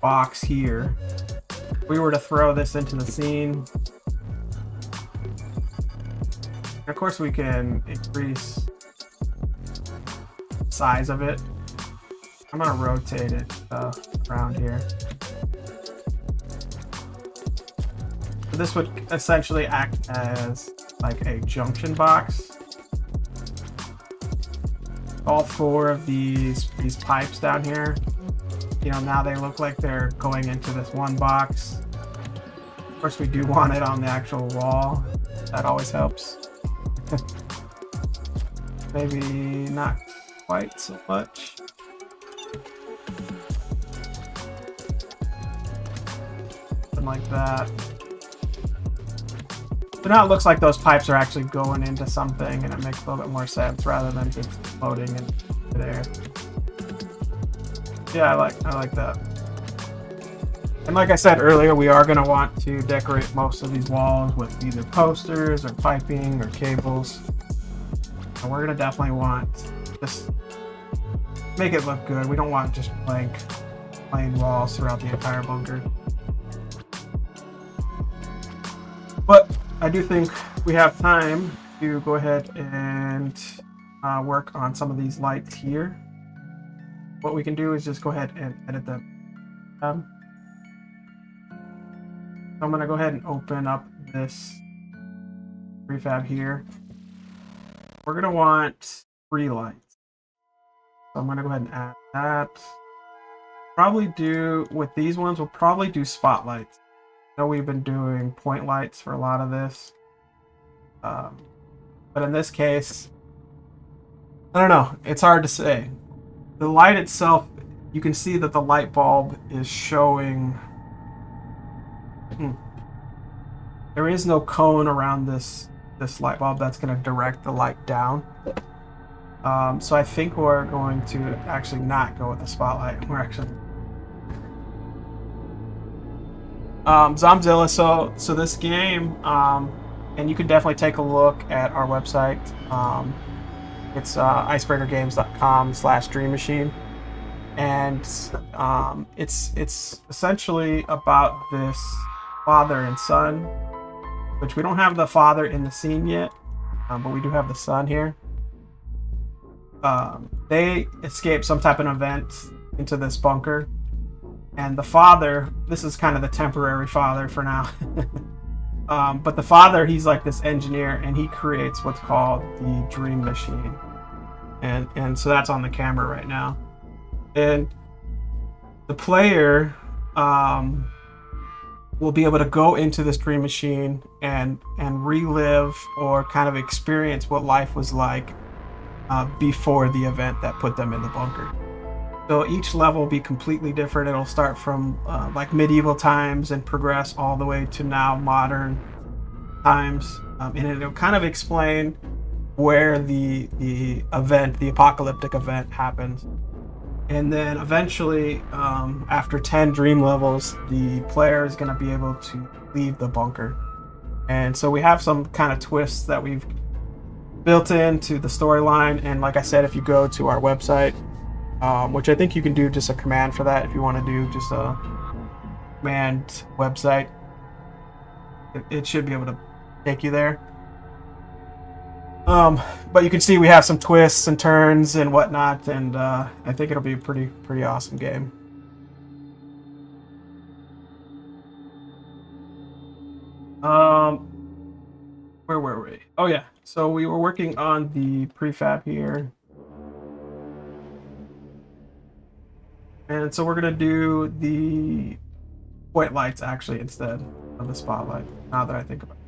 box here. If we were to throw this into the scene, and of course we can increase the size of it. I'm gonna rotate it around here. So this would essentially act as like a junction box. All 4 of these pipes down here, you know, now they look like they're going into this one box. Of course, we do want it on the actual wall. That always helps. Maybe not quite so much. Something like that. So now it looks like those pipes are actually going into something, and it makes a little bit more sense rather than just floating in there. Yeah, I like that. And like I said earlier, we are going to want to decorate most of these walls with either posters or piping or cables. And we're going to definitely want just make it look good. We don't want just plain walls throughout the entire bunker. But I do think we have time to go ahead and work on some of these lights here. What we can do is just go ahead and edit them. I'm going to go ahead and open up this prefab here. We're going to want 3 lights. So I'm going to go ahead and add that. Probably do, with these ones, we'll probably do spotlights. I know we've been doing point lights for a lot of this. But in this case, I don't know. It's hard to say. The light itself, you can see that the light bulb is showing. There is no cone around this light bulb that's going to direct the light down. So I think we're going to actually not go with the spotlight. We're actually Zomzilla. So this game, and you can definitely take a look at our website. It's icebreakergames.com/Dream Machine, and it's essentially about this father and son, which we don't have the father in the scene yet, but we do have the son here. They escape some type of event into this bunker, and the father, this is kind of the temporary father for now. But the father, he's like this engineer, and he creates what's called the Dream Machine, and so that's on the camera right now. And the player will be able to go into this Dream Machine and relive or kind of experience what life was like before the event that put them in the bunker. So each level will be completely different. It'll start from like medieval times and progress all the way to now modern times, and it'll kind of explain where the event, the apocalyptic event, happens. And then eventually, after 10 dream levels, the player is going to be able to leave the bunker. And so we have some kind of twists that we've built into the storyline. And like I said, if you go to our website, which I think you can do just a command for that if you want to do just a command website, it should be able to take you there. But you can see we have some twists and turns and whatnot, and I think it'll be a pretty awesome game. Where were we? Oh yeah, so we were working on the prefab here, and so we're gonna do the point lights actually instead of the spotlight. Now that I think about it.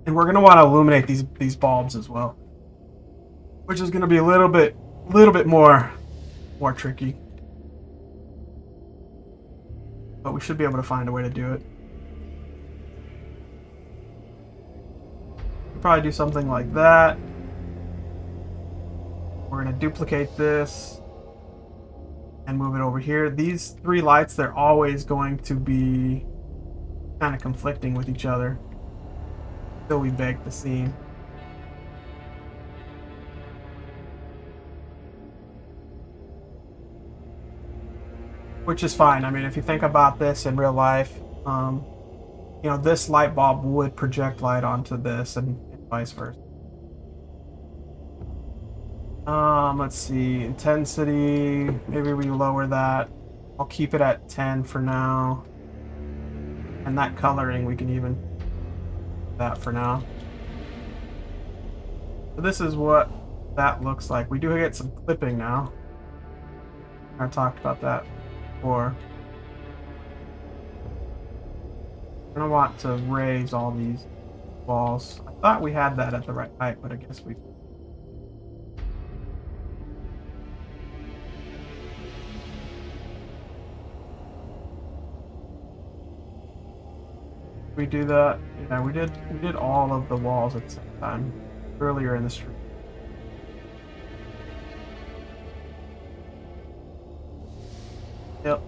And we're gonna want to illuminate these bulbs as well, which is gonna be a little bit more tricky, but we should be able to find a way to do it. We'll probably do something like that. We're gonna duplicate this and move it over here. These three lights, they're always going to be kind of conflicting with each other until we bake the scene. Which is fine. I mean, if you think about this in real life, you know, this light bulb would project light onto this and vice versa. Let's see, intensity, maybe we lower that. I'll keep it at 10 for now. And that coloring, we can even do that for now. So this is what that looks like. We do get some clipping now. I talked about that before. I'm gonna want to raise all these walls. I thought we had that at the right height, but I guess we. We do that. Yeah, we did all of the walls at the same time earlier in the stream. Yep.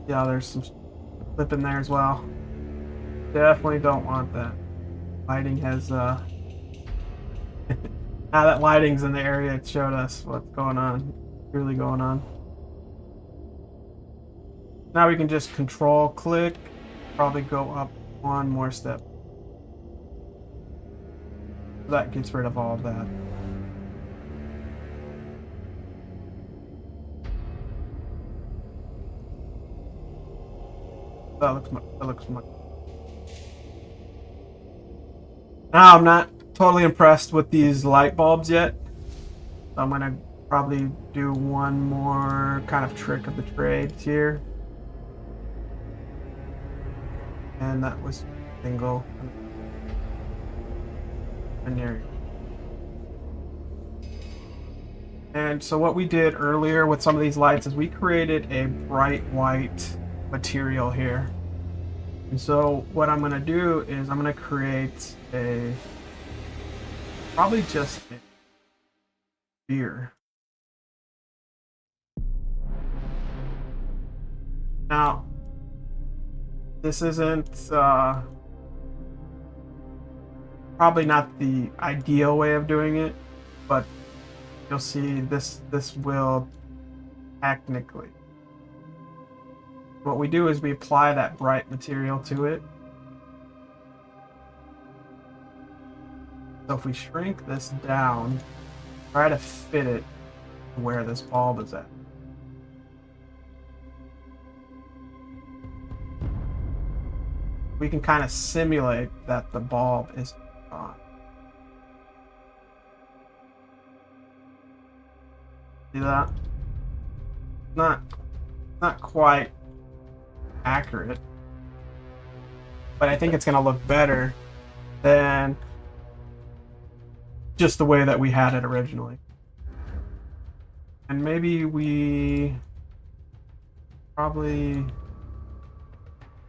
Yeah, there's some clip in there as well. Definitely don't want that. Lighting has now that lighting's in the area, it showed us what's going on, really going on. Now we can just control click, probably go up one more step. That gets rid of all of that. That looks much. Now I'm not totally impressed with these light bulbs yet. So I'm gonna probably do one more kind of trick of the trades here. And that was single. And there. And so what we did earlier with some of these lights is we created a bright white material here. And so what I'm going to do is I'm going to create a probably just a sphere. Now this isn't probably not the ideal way of doing it, but you'll see this will technically. What we do is we apply that bright material to it. So if we shrink this down, try to fit it to where this bulb is at. We can kind of simulate that the bulb is on. See that? Not quite accurate, but I think it's going to look better than just the way that we had it originally. And maybe we probably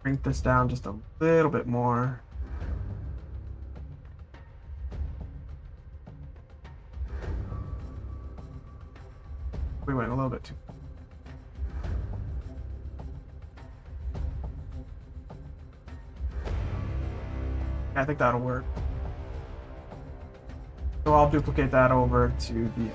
shrink this down just a little bit more. We went a little bit too. I think that'll work. So I'll duplicate that over to the...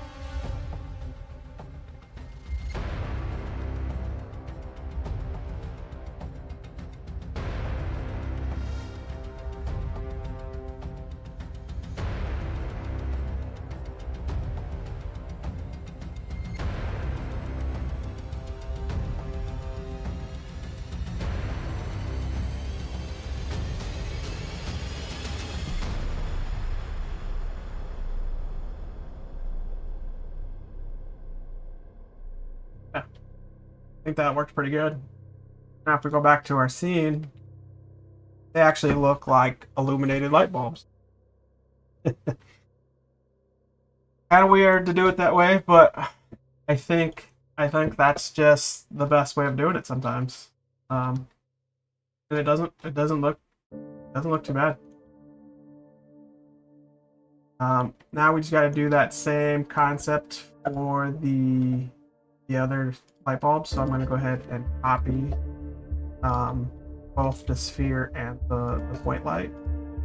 I think that worked pretty good. Now if we go back to our scene, they actually look like illuminated light bulbs. Kind of weird to do it that way, but I think that's just the best way of doing it sometimes. And it doesn't look too bad. Now we just got to do that same concept for the other light bulbs. So I'm going to go ahead and copy both the sphere and the point light.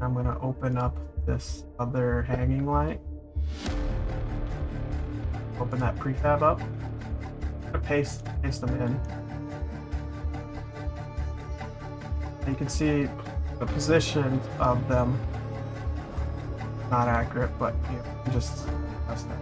I'm going to open up this other hanging light. Open that prefab up. I'm going to paste them in. And you can see the position of them. Not accurate, but you know, just adjust that.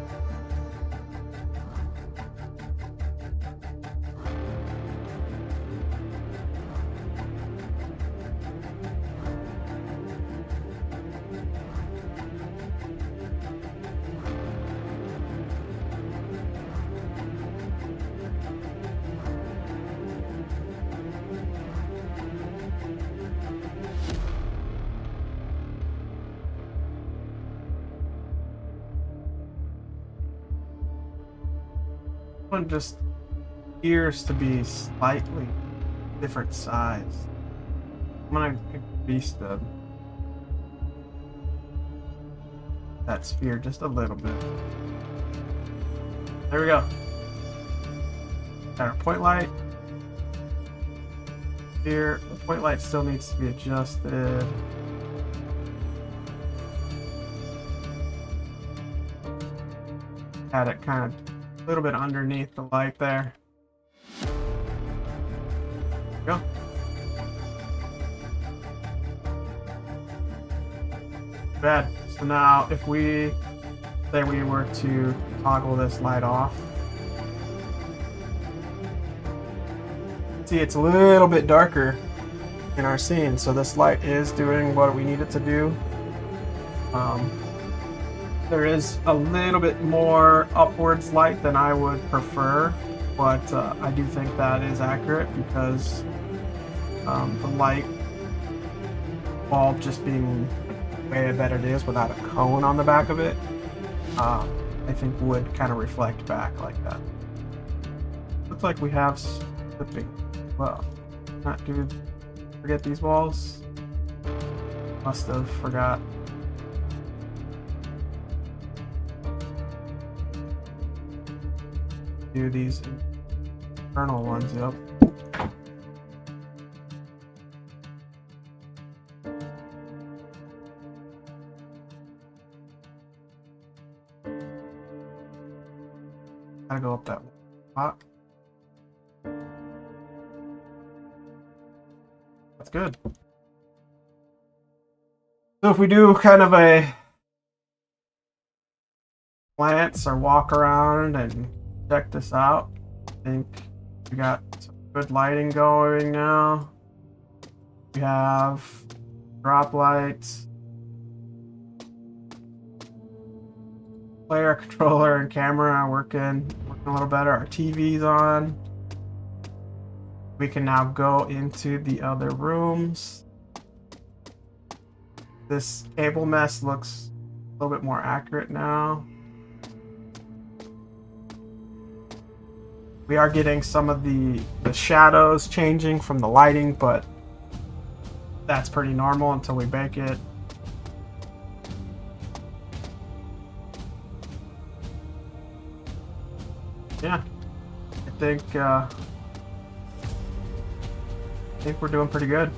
One just appears to be slightly different size. I'm gonna increase that sphere just a little bit. There we go. Got our point light. Here, the point light still needs to be adjusted. Had it kind of a little bit underneath the light there. There we go. Bad. So now if we say we were to toggle this light off, see it's a little bit darker in our scene, so this light is doing what we need it to do. There is a little bit more upwards light than I would prefer, but I do think that is accurate because the light bulb just being the way that it is without a cone on the back of it, I think would kind of reflect back like that. Looks like we have slipping. Well, not do forget these walls. Must have forgot. Do these internal ones, yep. Gotta go up that spot. That's good. So if we do kind of a glance or walk around and check this out, I think we got some good lighting going now. We have drop lights, player controller and camera working a little better. Our TV's on. We can now go into the other rooms. This cable mess looks a little bit more accurate now. We are getting some of the shadows changing from the lighting, but that's pretty normal until we bake it. Yeah, I think we're doing pretty good.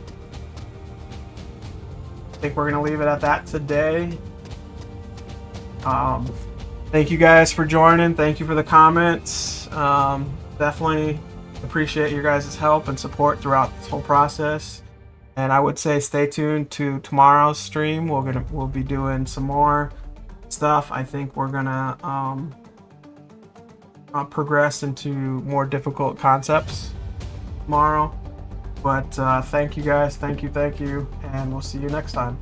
think we're gonna leave it at that today. Thank you guys for joining. Thank you for the comments. Definitely appreciate your guys' help and support throughout this whole process. And I would say stay tuned to tomorrow's stream. We'll be doing some more stuff. I think we're gonna progress into more difficult concepts tomorrow. But thank you guys. Thank you. And we'll see you next time.